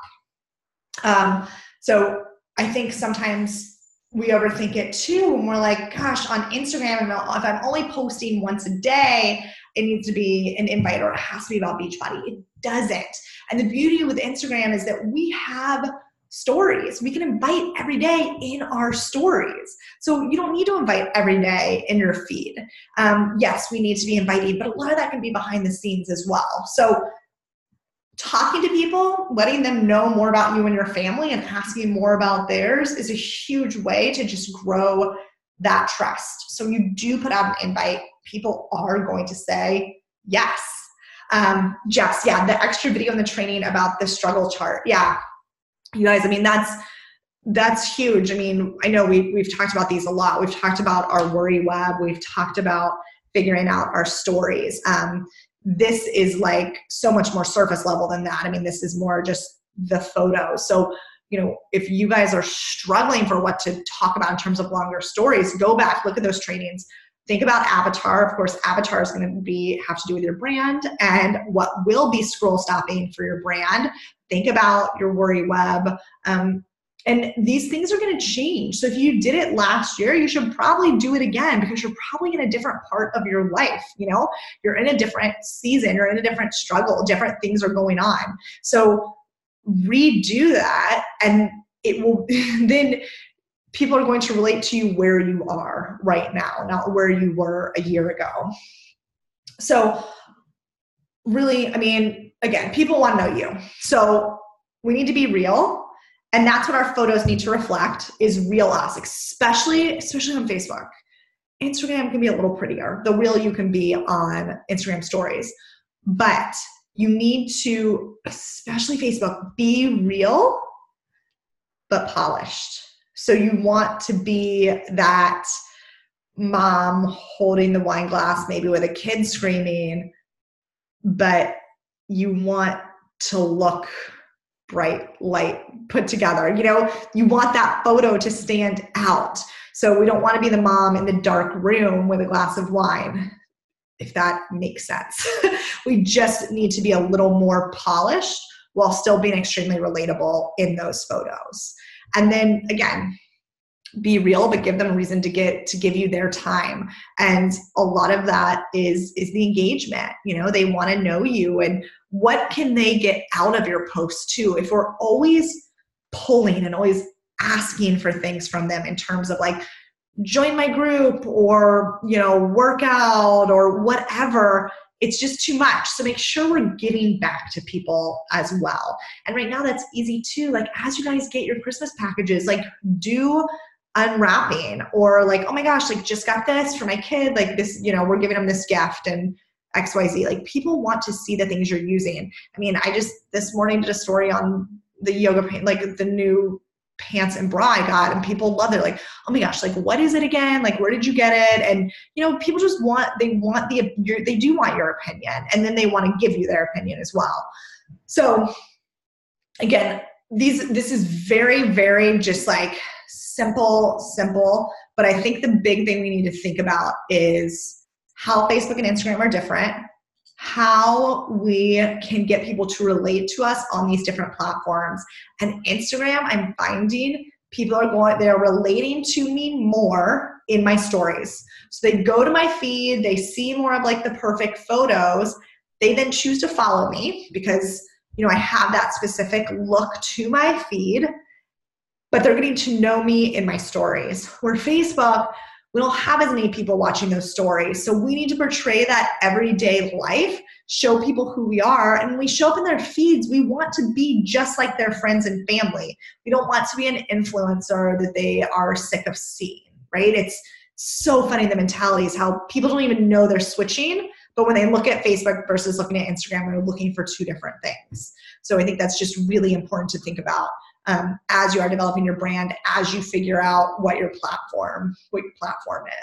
So I think sometimes we overthink it too, and we're like, gosh, on Instagram, if I'm only posting once a day, it needs to be an invite, or it has to be about Beachbody. It doesn't. And the beauty with Instagram is that we have stories. We can invite every day in our stories. So you don't need to invite every day in your feed. Yes, we need to be inviting, but a lot of that can be behind the scenes as well. So talking to people, letting them know more about you and your family, and asking more about theirs is a huge way to just grow that trust. So you do put out an invite, people are going to say yes. Jess, yeah, the extra video in the training about the struggle chart. Yeah, you guys, I mean, that's huge. I mean, I know we've talked about these a lot. We've talked about our worry web. We've talked about figuring out our stories. This is like so much more surface level than that. I mean, this is more just the photos. So, if you guys are struggling for what to talk about in terms of longer stories, go back, look at those trainings. Think about avatar. Of course, avatar is going to have to do with your brand and what will be scroll stopping for your brand. Think about your worry web. And these things are going to change. So if you did it last year, you should probably do it again, because you're probably in a different part of your life. You're in a different season, you're in a different struggle, different things are going on. So redo that, and it will then people are going to relate to you where you are right now, not where you were a year ago. So really, I mean, again, people want to know you. So we need to be real. And that's what our photos need to reflect, is real us, especially on Facebook. Instagram can be a little prettier, the real you can be on Instagram stories. But you need to, especially Facebook, be real, but polished. So you want to be that mom holding the wine glass, maybe with a kid screaming, but you want to look bright, light, put together. You want that photo to stand out. So we don't want to be the mom in the dark room with a glass of wine, if that makes sense. We just need to be a little more polished while still being extremely relatable in those photos. And then again, be real, but give them a reason to give you their time. And a lot of that is the engagement. They want to know you, and what can they get out of your posts too? If we're always pulling and always asking for things from them in terms of like, join my group, or, work out, or whatever, it's just too much. So make sure we're giving back to people as well. And right now that's easy too. Like, as you guys get your Christmas packages, like, do unwrapping, or like, oh my gosh, like, just got this for my kid, like this, we're giving them this gift and XYZ. Like, people want to see the things you're using. I mean, I just this morning did a story on the yoga pants, like the new pants and bra I got, and people love it. Like, oh my gosh, like, what is it again? Like, where did you get it? And people just they do want your opinion, and then they want to give you their opinion as well. So again, this is very, very just like simple, but I think the big thing we need to think about is how Facebook and Instagram are different, how we can get people to relate to us on these different platforms. And Instagram, I'm finding they're relating to me more in my stories. So they go to my feed, they see more of like the perfect photos, They then choose to follow me because, you know, I have that specific look to my feed, but they're getting to know me in my stories. Where Facebook, we don't have as many people watching those stories. So we need to portray that everyday life, show people who we are. And when we show up in their feeds, we want to be just like their friends and family. We don't want to be an influencer that they are sick of seeing, right? It's so funny, the mentality is how people don't even know they're switching. But when they look at Facebook versus looking at Instagram, they're looking for two different things. So I think that's just really important to think about as you are developing your brand, as you figure out what your platform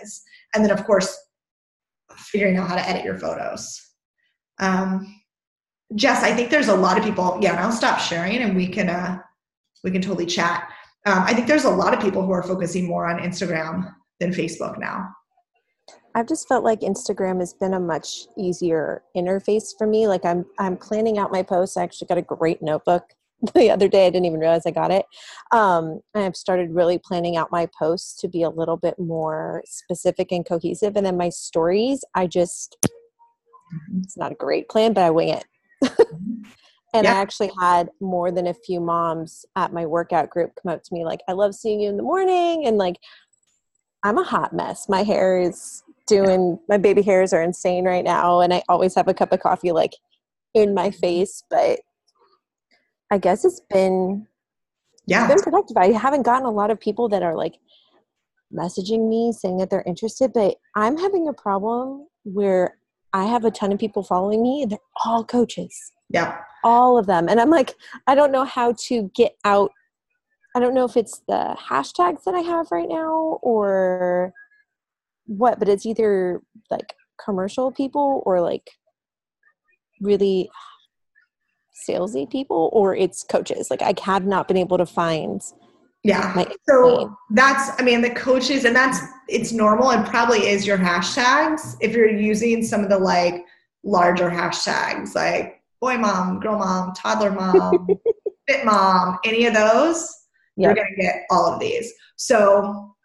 is. And then, of course, figuring out how to edit your photos. Jess, I think there's a lot of people, and I'll stop sharing and we can totally chat. I think there's a lot of people who are focusing more on Instagram than Facebook now. I've just felt like Instagram has been a much easier interface for me. Like I'm planning out my posts. I actually got a great notebook the other day. I didn't even realize I got it. I've started really planning out my posts to be a little bit more specific and cohesive. And then my stories, it's not a great plan, but I wing it. And I actually had more than a few moms at my workout group come up to me like, I love seeing you in the morning. And like, I'm a hot mess. My baby hairs are insane right now. And I always have a cup of coffee like in my face, but I guess it's been productive. I haven't gotten a lot of people that are like messaging me saying that they're interested, but I'm having a problem where I have a ton of people following me and they're all coaches. Yeah. All of them. And I'm like, I don't know how to get out. I don't know if it's the hashtags that I have right now or what, but it's either like commercial people or like really salesy people, or it's coaches. Like I have not been able to find. So the coaches, and it's normal and probably is your hashtags. If you're using some of the like larger hashtags, like boy mom, girl mom, toddler mom, fit mom, any of those, you're going to get all of these. So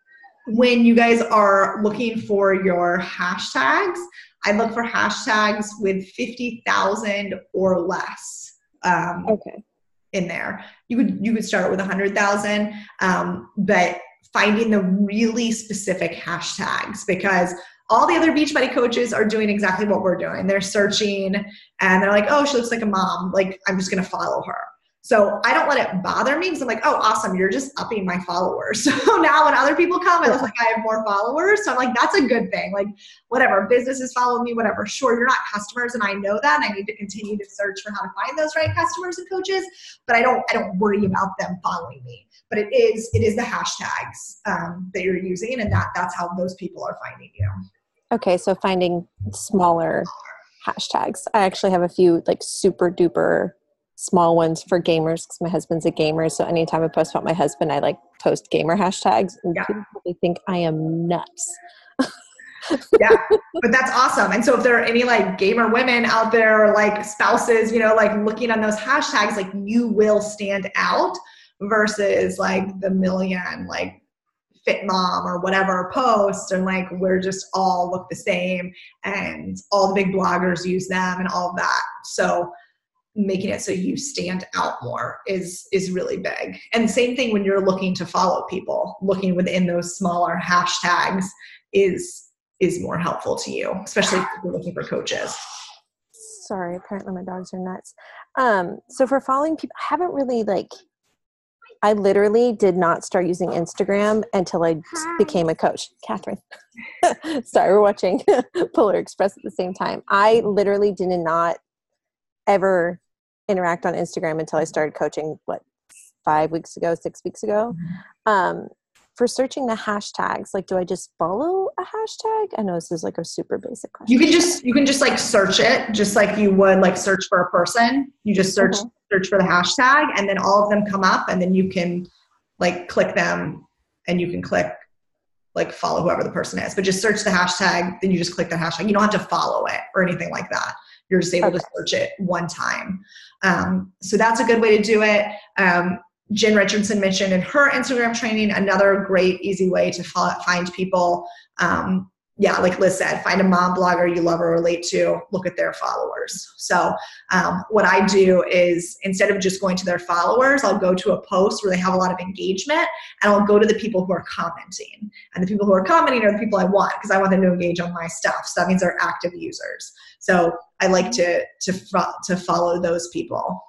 when you guys are looking for your hashtags, I look for hashtags with 50,000 or less. In there. You could start with 100,000, but finding the really specific hashtags, because all the other Beachbody coaches are doing exactly what we're doing. They're searching and they're like, oh, she looks like a mom. Like, I'm just going to follow her. So I don't let it bother me because I'm like, oh, awesome, you're just upping my followers. So now when other people come, it looks like I have more followers. So I'm like, that's a good thing. Like, whatever, businesses follow me, whatever. Sure, you're not customers, and I know that, and I need to continue to search for how to find those right customers and coaches, but I don't worry about them following me. But it is the hashtags that you're using, and that's how those people are finding you. Okay, so finding smaller hashtags. I actually have a few like super duper small ones for gamers because my husband's a gamer. So anytime I post about my husband, I like post gamer hashtags, and people probably think I am nuts. Yeah, but that's awesome. And so if there are any like gamer women out there, like spouses, like looking on those hashtags, like you will stand out versus like the million like fit mom or whatever posts, and like we're just all look the same and all the big bloggers use them and all of that. So making it so you stand out more is really big. And same thing when you're looking to follow people, looking within those smaller hashtags is more helpful to you, especially if you're looking for coaches. Sorry, apparently my dogs are nuts. So for following people, I haven't really I literally did not start using Instagram until I became a coach. Catherine. Sorry, we're watching Polar Express at the same time. I literally did not ever interact on Instagram until I started coaching, 6 weeks ago. For searching the hashtags, like, do I just follow a hashtag? I know this is like a super basic question. You can just like search it, just like you would like search for a person. You just search for the hashtag, and then all of them come up, and then you can like click them, and you can click like follow whoever the person is. But just search the hashtag, then you just click the hashtag. You don't have to follow it or anything like that. You're just able to search it one time. So that's a good way to do it. Jen Richardson mentioned in her Instagram training, another great, easy way to find people yeah, like Liz said, find a mom blogger you love or relate to, look at their followers. So what I do is instead of just going to their followers, I'll go to a post where they have a lot of engagement, and I'll go to the people who are commenting. And the people who are commenting are the people I want, because I want them to engage on my stuff. So that means they're active users. So I like to follow those people.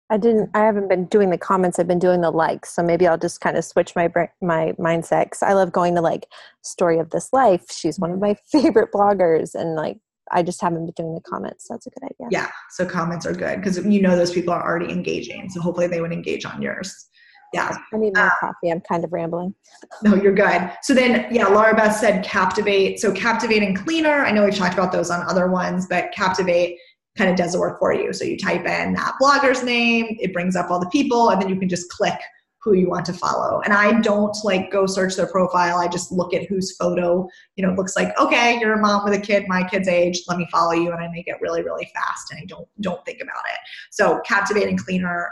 I haven't been doing the comments. I've been doing the likes. So maybe I'll just kind of switch my mindset. 'Cause I love going to like Story of This Life. She's one of my favorite bloggers. And like, I just haven't been doing the comments. That's a good idea. Yeah. So comments are good because you know those people are already engaging. So hopefully they would engage on yours. Yeah. I need more coffee. I'm kind of rambling. No, you're good. So then, yeah, Laura Beth said Captivate. So Captivate and Cleaner. I know we've talked about those on other ones, but Captivate kind of does the work for you. So you type in that blogger's name, it brings up all the people, and then you can just click who you want to follow. And I don't like go search their profile. I just look at whose photo, looks like, okay, you're a mom with a kid, my kid's age, let me follow you. And I make it really, really fast, and I don't think about it. So Captivate and Cleaner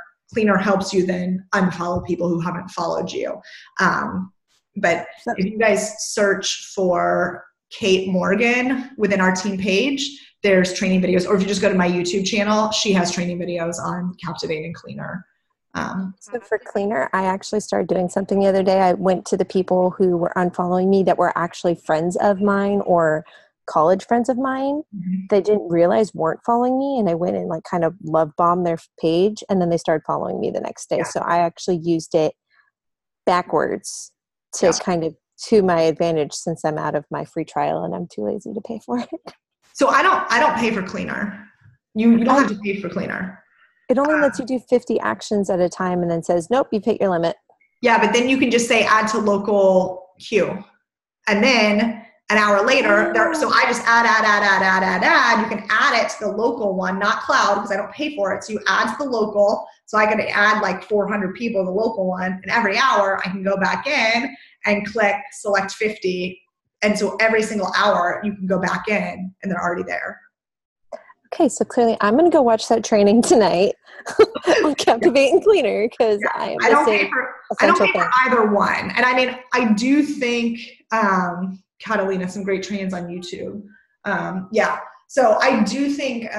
helps you then unfollow people who haven't followed you. But if you guys search for Kate Morgan within our team page, there's training videos, or if you just go to my YouTube channel, she has training videos on Captivate and Cleaner. So for Cleaner, I actually started doing something the other day. I went to the people who were unfollowing me that were actually friends of mine or college friends of mine. They didn't realize weren't following me, and I went and like kind of love bombed their page, and then they started following me the next day. Yeah. So I actually used it backwards to kind of to my advantage, since I'm out of my free trial and I'm too lazy to pay for it. So I don't pay for Cleaner. You don't have to pay for Cleaner. It only lets you do 50 actions at a time and then says, nope, you've hit your limit. Yeah, but then you can just say add to local queue. And then an hour later, so I just add. You can add it to the local one, not cloud, because I don't pay for it. So you add to the local. So I got to add like 400 people to the local one. And every hour I can go back in and click select 50. And so every single hour you can go back in and they're already there. Okay, so clearly I'm going to go watch that training tonight on Captivate and Cleaner, because I don't pay for either one. And I mean, I do think, Catalina, some great trainings on YouTube. So I do think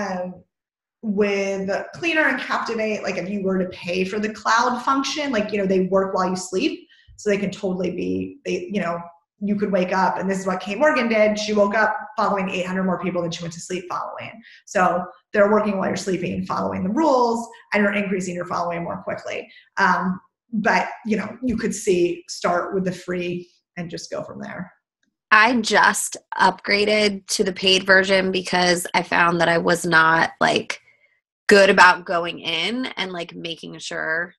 with Cleaner and Captivate, like if you were to pay for the cloud function, like, they work while you sleep. So they can totally be, you could wake up, and this is what Kate Morgan did. She woke up following 800 more people than she went to sleep following. So they're working while you're sleeping, following the rules, and you're increasing your following more quickly. But, you could start with the free and just go from there. I just upgraded to the paid version because I found that I was not like good about going in and like making sure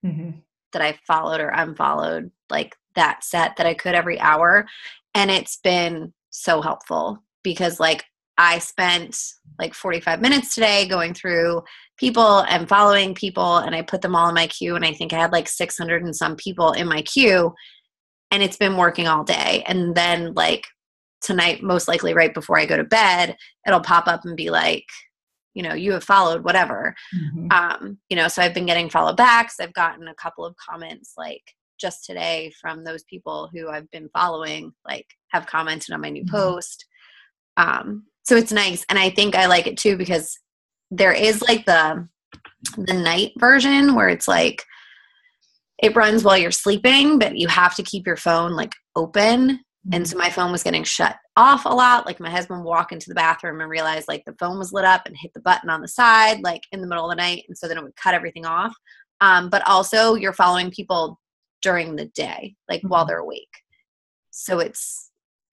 that I followed or unfollowed like that set that I could every hour. And it's been so helpful because like I spent like 45 minutes today going through people and following people, and I put them all in my queue, and I think I had like 600 and some people in my queue, and it's been working all day. And then like tonight, most likely right before I go to bed, it'll pop up and be like, you have followed whatever. So I've been getting follow backs. I've gotten a couple of comments like just today from those people who I've been following, like have commented on my new post. So it's nice. And I think I like it too, because there is like the night version where it's like, it runs while you're sleeping, but you have to keep your phone like open. And so my phone was getting shut off a lot. Like my husband would walk into the bathroom and realize like the phone was lit up and hit the button on the side, like in the middle of the night. And so then it would cut everything off. But also you're following people during the day, like while they're awake. So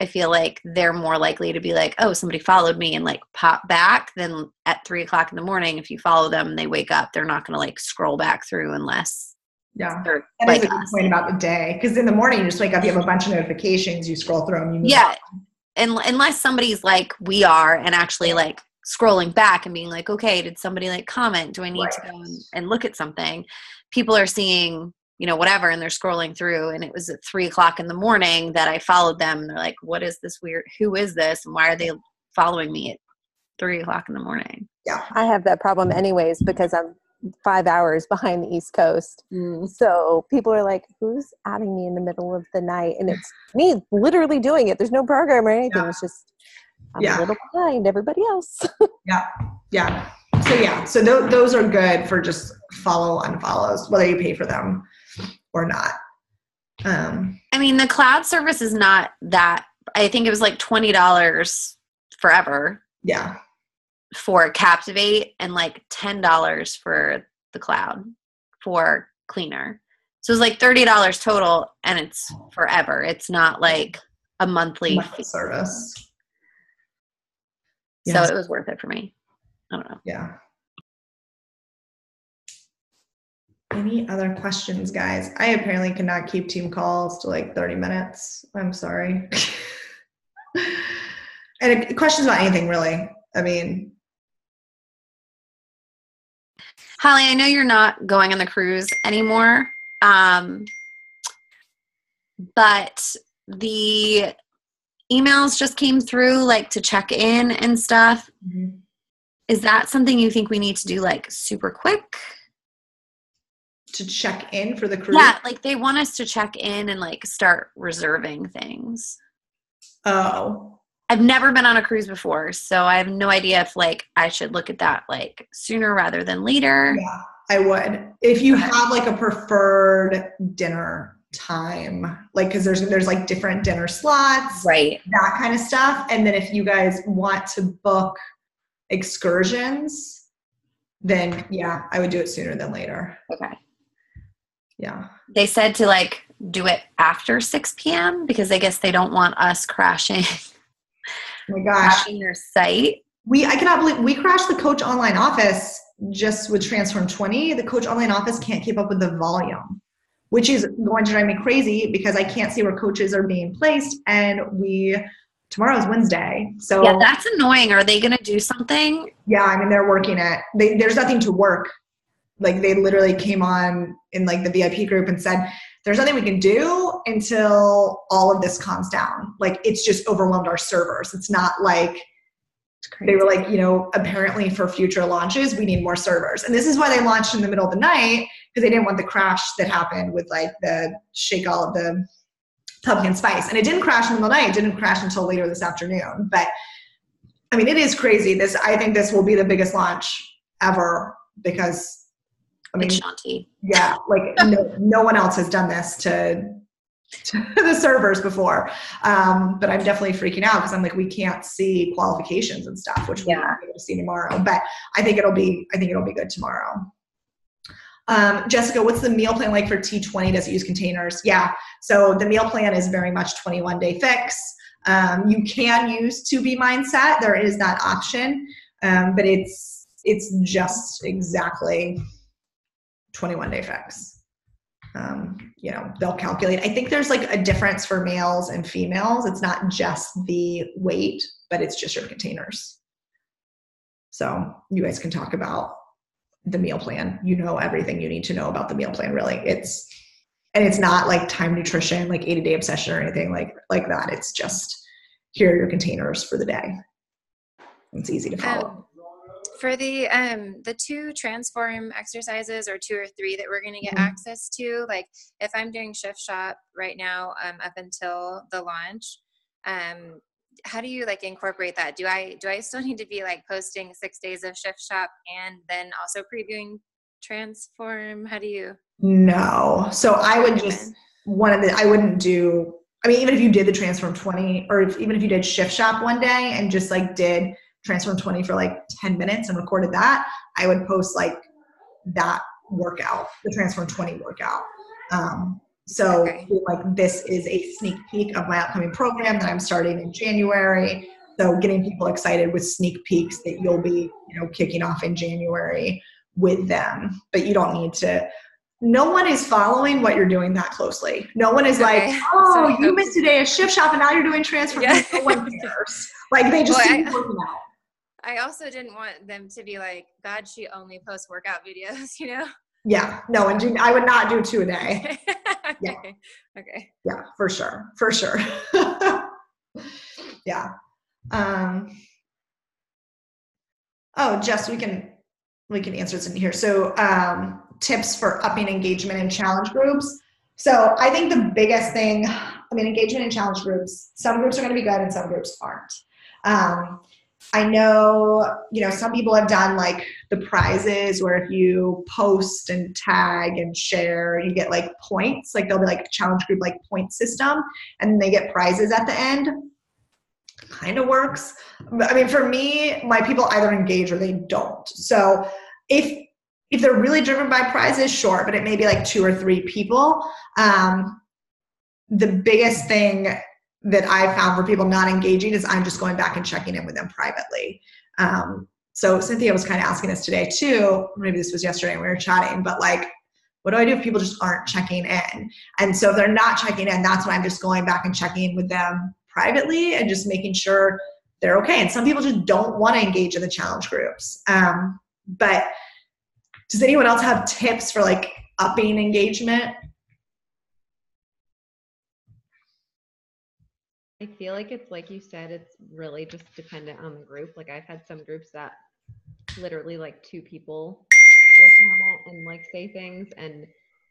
I feel like they're more likely to be like, oh, somebody followed me and like pop back than at 3:00 in the morning. If you follow them, they wake up, they're not going to like scroll back through unless. Yeah. That is a good point about the day. Because in the morning, you just wake up, you have a bunch of notifications, you scroll through them. And unless somebody's like we are and actually like scrolling back and being like, okay, did somebody like comment? Do I need to go and look at something? People are seeing, whatever, and they're scrolling through, and it was at 3:00 in the morning that I followed them. And they're like, what is this weird? Who is this? And why are they following me at 3:00 in the morning? Yeah. I have that problem anyways, because I'm 5 hours behind the East Coast. So people are like, who's adding me in the middle of the night? And it's me literally doing it. There's no program or anything. It's just, I'm a little behind everybody else. Yeah. So those are good for just follow unfollows, whether you pay for them or not. I mean, the cloud service is not that, I think it was like $20 forever. Yeah. For Captivate, and like $10 for the cloud for cleaner. So it's like $30 total, and it's forever. It's not like a monthly service. So it was worth it for me. I don't know. Yeah. Any other questions, guys? I apparently cannot keep team calls to like 30 minutes. I'm sorry. And questions about anything, really. I mean, Holly, I know you're not going on the cruise anymore, but the emails just came through, like, to check in and stuff. Mm-hmm. Is that something you think we need to do, like, super quick? To check in for the cruise? Yeah, like, they want us to check in and, like, start reserving things. Oh. I've never been on a cruise before, so I have no idea if, like, I should look at that, like, sooner rather than later. Yeah, I would. If you have, like, a preferred dinner time, like, because there's like different dinner slots, right? That kind of stuff. And then if you guys want to book excursions, then yeah, I would do it sooner than later. Okay. Yeah. They said to, like, do it after 6 p.m. because I guess they don't want us crashing. Oh my gosh. Crashing their site. I cannot believe we crashed the Coach Online office just with Transform 20. The Coach Online office can't keep up with the volume, which is going to drive me crazy because I can't see where coaches are being placed. And tomorrow is Wednesday. So yeah, that's annoying. Are they going to do something? Yeah, I mean, they're working it. There's nothing to work. Like, they literally came on in, like, the VIP group and said, there's nothing we can do until all of this calms down. Like, it's just overwhelmed our servers. It's not like they were like, apparently for future launches, we need more servers. And this is why they launched in the middle of the night, because they didn't want the crash that happened with, like, the shake all of the pumpkin spice. And it didn't crash in the middle of the night. It didn't crash until later this afternoon. But I mean, it is crazy. I think this will be the biggest launch ever because, I mean, yeah, like no one else has done this to the servers before. But I'm definitely freaking out because I'm like, we can't see qualifications and stuff, which we'll be able to see tomorrow. But I think it'll be good tomorrow. Jessica, what's the meal plan like for T20? Does it use containers? Yeah. So the meal plan is very much 21-day fix. You can use 2B mindset. There is that option. But it's just exactly 21-day fix. They'll calculate. I think there's, like, a difference for males and females. It's not just the weight, but it's just your containers. So you guys can talk about the meal plan. Everything you need to know about the meal plan, really. It's not like Time Nutrition, like 80-day obsession or anything like that. It's just, here are your containers for the day. It's easy to follow. For the 2 transform exercises, or 2 or 3 that we're going to get access to, like, if I'm doing Shift Shop right now, up until the launch, how do you, like, incorporate that? Do I still need to be, like, posting 6 days of Shift Shop and then also previewing Transform? How do you? No. So I would just, I wouldn't do, I mean, even if you did the Transform 20, or even if you did Shift Shop one day and just, like, did Transform 20 for, like, 10 minutes and recorded that, I would post, like, that workout, the Transform 20 workout. Like, this is a sneak peek of my upcoming program that I'm starting in January. So getting people excited with sneak peeks that you'll be, kicking off in January with them. But you don't need to. No one is following what you're doing that closely. No one is like, oh, you missed a day of Shift Shop and now you're doing Transform. Yeah. No one cares. Like, they just see you working out. I also didn't want them to be like, God, she only posts workout videos, Yeah, no, and I would not do 2 a day. Okay. Yeah. Okay. Yeah, for sure. Yeah. Oh, Jess, we can we can answer this in here. So tips for upping engagement in challenge groups. So I think the biggest thing, engagement in challenge groups, some groups are going to be good and some groups aren't. I know, some people have done like the prizes where if you post and tag and share, you get like points, like there'll be like a challenge group, like point system, and they get prizes at the end. Kind of works. For me, my people either engage or they don't. So if they're really driven by prizes, sure, but it may be like 2 or 3 people. The biggest thing that I found for people not engaging is I'm just going back and checking in with them privately. So Cynthia was kind of asking us today too, maybe this was yesterday when we were chatting, but like, what do I do if people just aren't checking in? And so if they're not checking in, that's when I'm just going back and checking in with them privately and just making sure they're okay. And some people just don't want to engage in the challenge groups. But does anyone else have tips for like upping engagement? I feel like it's like you said, it's really just dependent on the group. Like I've had some groups that literally like 2 people will comment and like say things, and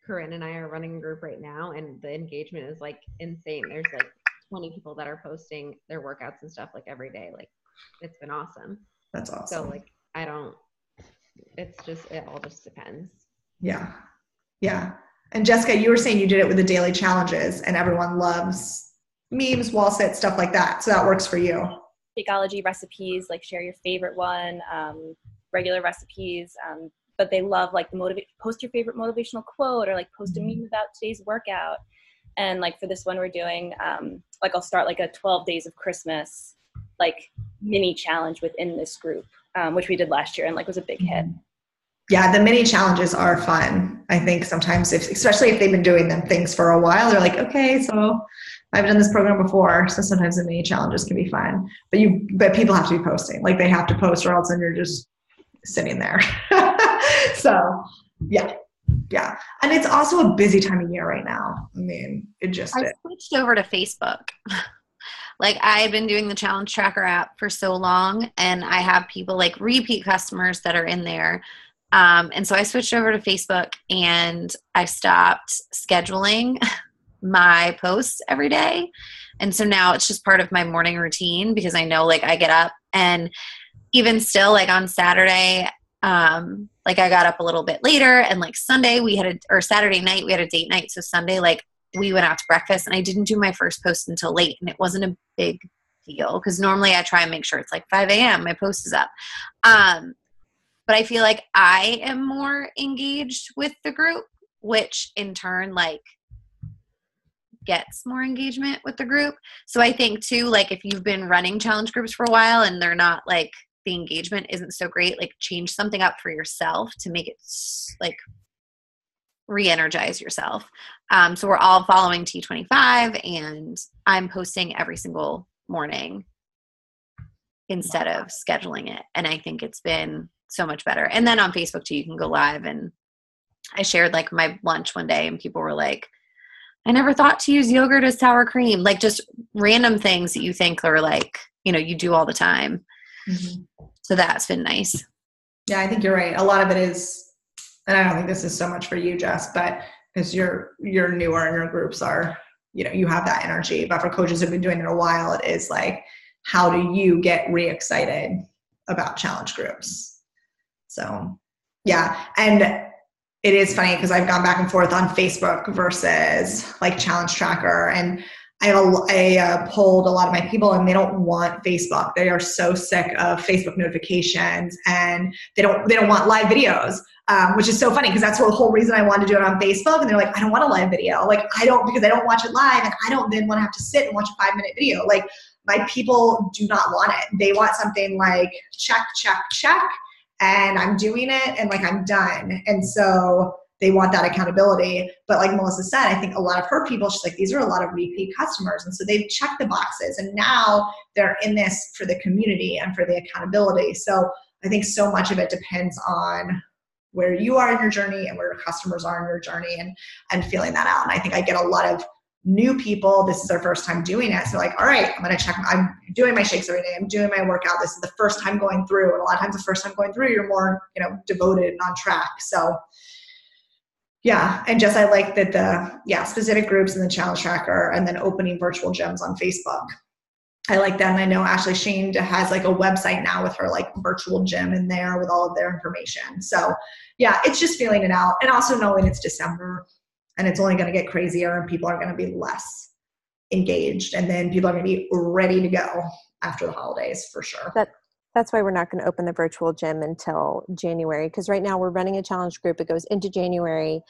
Corinne and I are running a group right now and the engagement is like insane. There's like 20 people that are posting their workouts and stuff like every day. Like it's been awesome. That's awesome. So like it all just depends. Yeah. And Jessica, you were saying you did it with the daily challenges and everyone loves memes, wall sit, stuff like that. So that works for you. Shakeology recipes, like share your favorite one, regular recipes, but they love like post your favorite motivational quote or like post a meme about today's workout. And like for this one we're doing, like I'll start like a 12 days of Christmas, like mini challenge within this group, which we did last year and like was a big hit. Yeah, the mini challenges are fun. I think sometimes, especially if they've been doing them things for a while, they're like, okay, so I've done this program before. So sometimes the mini challenges can be fun, but people have to be posting. Like they have to post, or else then you're just sitting there. So yeah. And it's also a busy time of year right now. I switched over to Facebook. Like I've been doing the challenge tracker app for so long, and I have people like repeat customers that are in there. And so I switched over to Facebook and I stopped scheduling my posts every day. And so now it's just part of my morning routine because I know like I get up, and even still like on Saturday, like I got up a little bit later, and like Saturday night we had a date night. So Sunday, like we went out to breakfast and I didn't do my first post until late, and it wasn't a big deal because normally I try and make sure it's like 5 a.m. my post is up. But I feel like I am more engaged with the group, which in turn like gets more engagement with the group. So I think too, like if you've been running challenge groups for a while and they're not like, the engagement isn't so great, like change something up for yourself to make it like re-energize yourself. So we're all following T25 and I'm posting every single morning instead of scheduling it. And I think it's been so much better. And then on Facebook too, you can go live, and I shared like my lunch one day and people were like, I never thought to use yogurt as sour cream. Like just random things that you think are like, you do all the time. Mm-hmm. So that's been nice. Yeah, I think you're right. A lot of it is, and I don't think this is so much for you, Jess, but because you're newer and your groups are, you have that energy. But for coaches who've been doing it a while, it is like, how do you get re-excited about challenge groups? So yeah. And it is funny because I've gone back and forth on Facebook versus like challenge tracker, and I polled a lot of my people and they don't want Facebook. They are so sick of Facebook notifications, and they don't want live videos, which is so funny because that's the whole reason I wanted to do it on Facebook. And they're like, I don't want a live video. Like because I don't watch it live, and I don't then want to have to sit and watch a 5-minute video. Like my people do not want it. They want something like check, check, check, and I'm doing it and like I'm done. And so they want that accountability. But like Melissa said, I think a lot of her people, she's like, these are a lot of repeat customers. And so they've checked the boxes, and now they're in this for the community and for the accountability. So I think so much of it depends on where you are in your journey and where your customers are in your journey, and feeling that out. And I think I get a lot of new people, this is their first time doing it. So like, all right, I'm doing my shakes every day. I'm doing my workout. This is the first time going through. And a lot of times the first time going through, you're more, devoted and on track. So yeah. And just, I like that the specific groups in the challenge tracker, and then opening virtual gyms on Facebook. I like that. And I know Ashley Shane has like a website now with her like virtual gym in there with all of their information. So yeah, it's just feeling it out, and also knowing it's December and it's only going to get crazier and people are going to be less engaged, and then people are going to be ready to go after the holidays for sure. That's why we're not going to open the virtual gym until January, because right now we're running a challenge group. It goes into January,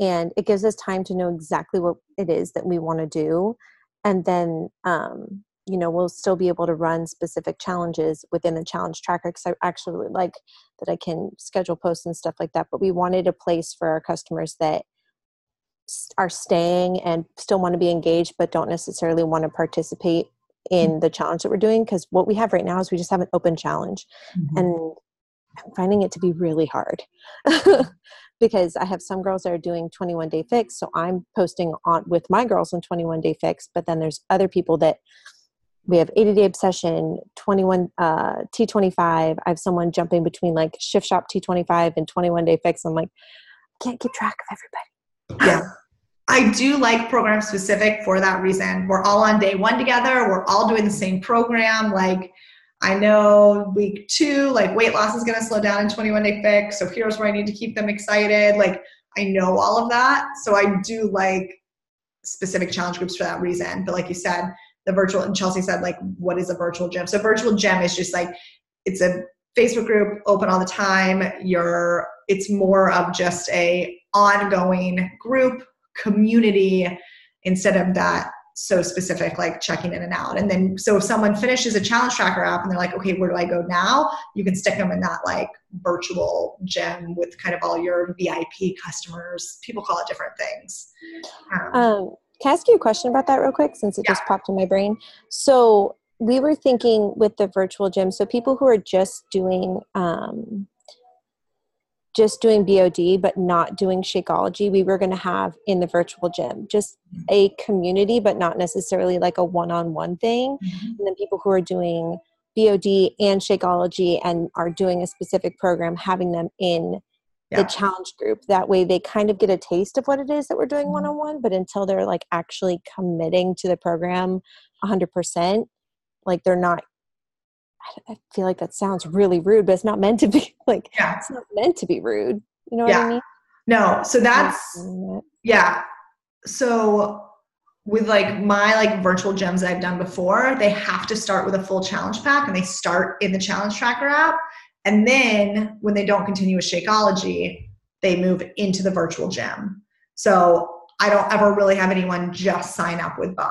and it gives us time to know exactly what it is that we want to do. And then, we'll still be able to run specific challenges within the challenge tracker, because I actually really like that I can schedule posts and stuff like that. But we wanted a place for our customers that are staying and still want to be engaged, but don't necessarily want to participate in the challenge that we're doing. Because what we have right now is we just have an open challenge, and I'm finding it to be really hard because I have some girls that are doing 21 Day Fix. So I'm posting on with my girls on 21 Day Fix, but then there's other people that we have 80 Day Obsession, 21 T25. I have someone jumping between like Shift Shop T25 and 21 Day Fix. I'm like, I can't keep track of everybody. Yeah. I do like program specific for that reason. We're all on day 1 together. We're all doing the same program. Like, I know week 2, like weight loss is going to slow down in 21 Day Fix. So here's where I need to keep them excited. Like, I know all of that. So I do like specific challenge groups for that reason. But like you said, the virtual, and Chelsea said, like, what is a virtual gym? So virtual gym is just like, it's a Facebook group open all the time. It's more of just a ongoing group community instead of that so specific, like checking in and out. And then, so if someone finishes a challenge tracker app and they're like, okay, where do I go now? You can stick them in that like virtual gym with kind of all your VIP customers. People call it different things. Can I ask you a question about that real quick, since it just popped in my brain? So we were thinking with the virtual gym, so people who are just doing BOD but not doing Shakeology, we were going to have in the virtual gym just a community, but not necessarily like a one-on-one thing. And then people who are doing BOD and Shakeology and are doing a specific program, having them in the challenge group. That way they kind of get a taste of what it is that we're doing one-on-one, but until they're like actually committing to the program 100%, like they're not, I feel like that sounds really rude, but it's not meant to be like, it's not meant to be rude. You know what I mean? No. So that's, So with like my like virtual gyms that I've done before, they have to start with a full challenge pack, and they start in the challenge tracker app. And then when they don't continue with Shakeology, they move into the virtual gym. So I don't ever really have anyone just sign up with BOD.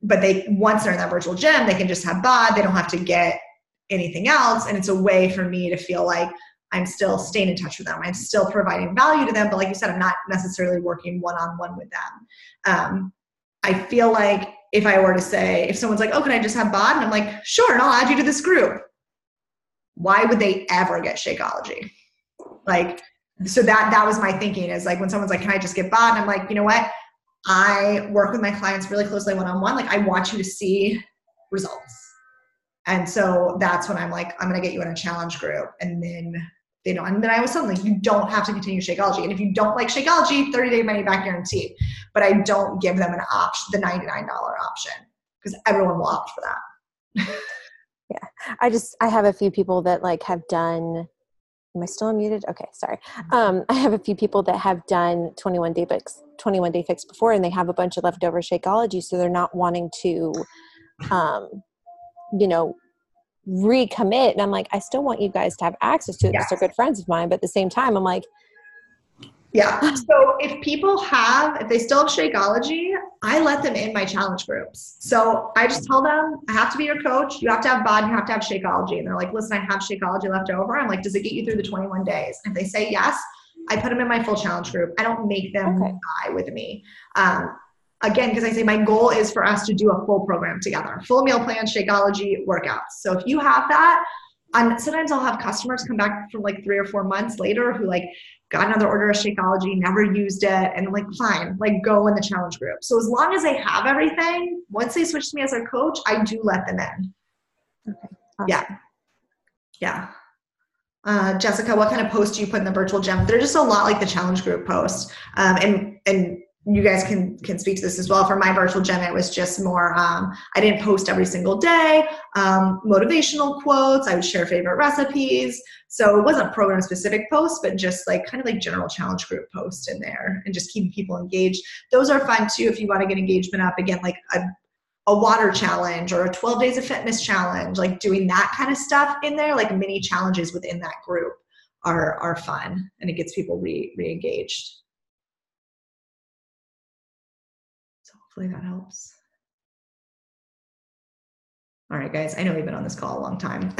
But once they're in that virtual gym, they can just have BOD. They don't have to get anything else. And it's a way for me to feel like I'm still staying in touch with them. I'm still providing value to them. But like you said, I'm not necessarily working one-on-one with them. I feel like if I were to say, if someone's like, oh, can I just have BOD? And I'm like, sure, and I'll add you to this group. Why would they ever get Shakeology? Like, so that was my thinking, is like when someone's like, can I just get BOD? And I'm like, you know what? I work with my clients really closely one-on-one. Like, I want you to see results. And so that's when I'm like, I'm going to get you in a challenge group. And then and then I was something, you don't have to continue Shakeology. And if you don't like Shakeology, 30-day money back guaranteed. But I don't give them an option, the $99 option, because everyone will opt for that. I have a few people that like have done, am I still unmuted? Okay, sorry. I have a few people that have done 21 Day Fix before, and they have a bunch of leftover Shakeology, so they're not wanting to, recommit. And I'm like, I still want you guys to have access to it because they're good friends of mine. But at the same time, I'm like, so if they still have Shakeology, I let them in my challenge groups. So I just tell them, I have to be your coach. You have to have BOD. You have to have Shakeology. And they're like, listen, I have Shakeology left over. I'm like, does it get you through the 21 days? And if they say yes, I put them in my full challenge group. I don't make them buy with me. Again, because I say my goal is for us to do a full program together, full meal plan, Shakeology, workouts. So if you have that, sometimes I'll have customers come back from like 3 or 4 months later who like got another order of Shakeology, never used it, and I'm like, fine, like go in the challenge group. So as long as they have everything, once they switch to me as their coach, I do let them in. Okay. Awesome. Yeah. Yeah. Jessica, what kind of posts do you put in the virtual gym? They're just a lot like the challenge group post. And you guys can speak to this as well. For my virtual gym, it was just more, I didn't post every single day, motivational quotes. I would share favorite recipes. So it wasn't program specific posts, but just like kind of like general challenge group posts in there and just keeping people engaged. Those are fun too if you want to get engagement up. Again, like a water challenge or a 12 days of fitness challenge, like doing that kind of stuff in there, like mini challenges within that group are fun, and it gets people re-engaged. So hopefully that helps. All right, guys, I know we've been on this call a long time.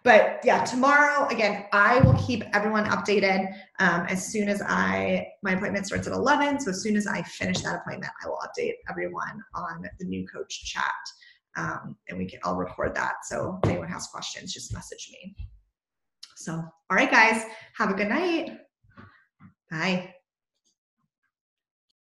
But yeah, tomorrow, again, I will keep everyone updated as soon as my appointment starts at 11. So as soon as I finish that appointment, I will update everyone on the new coach chat. And I'll record that. So if anyone has questions, just message me. So, all right, guys, have a good night. Bye.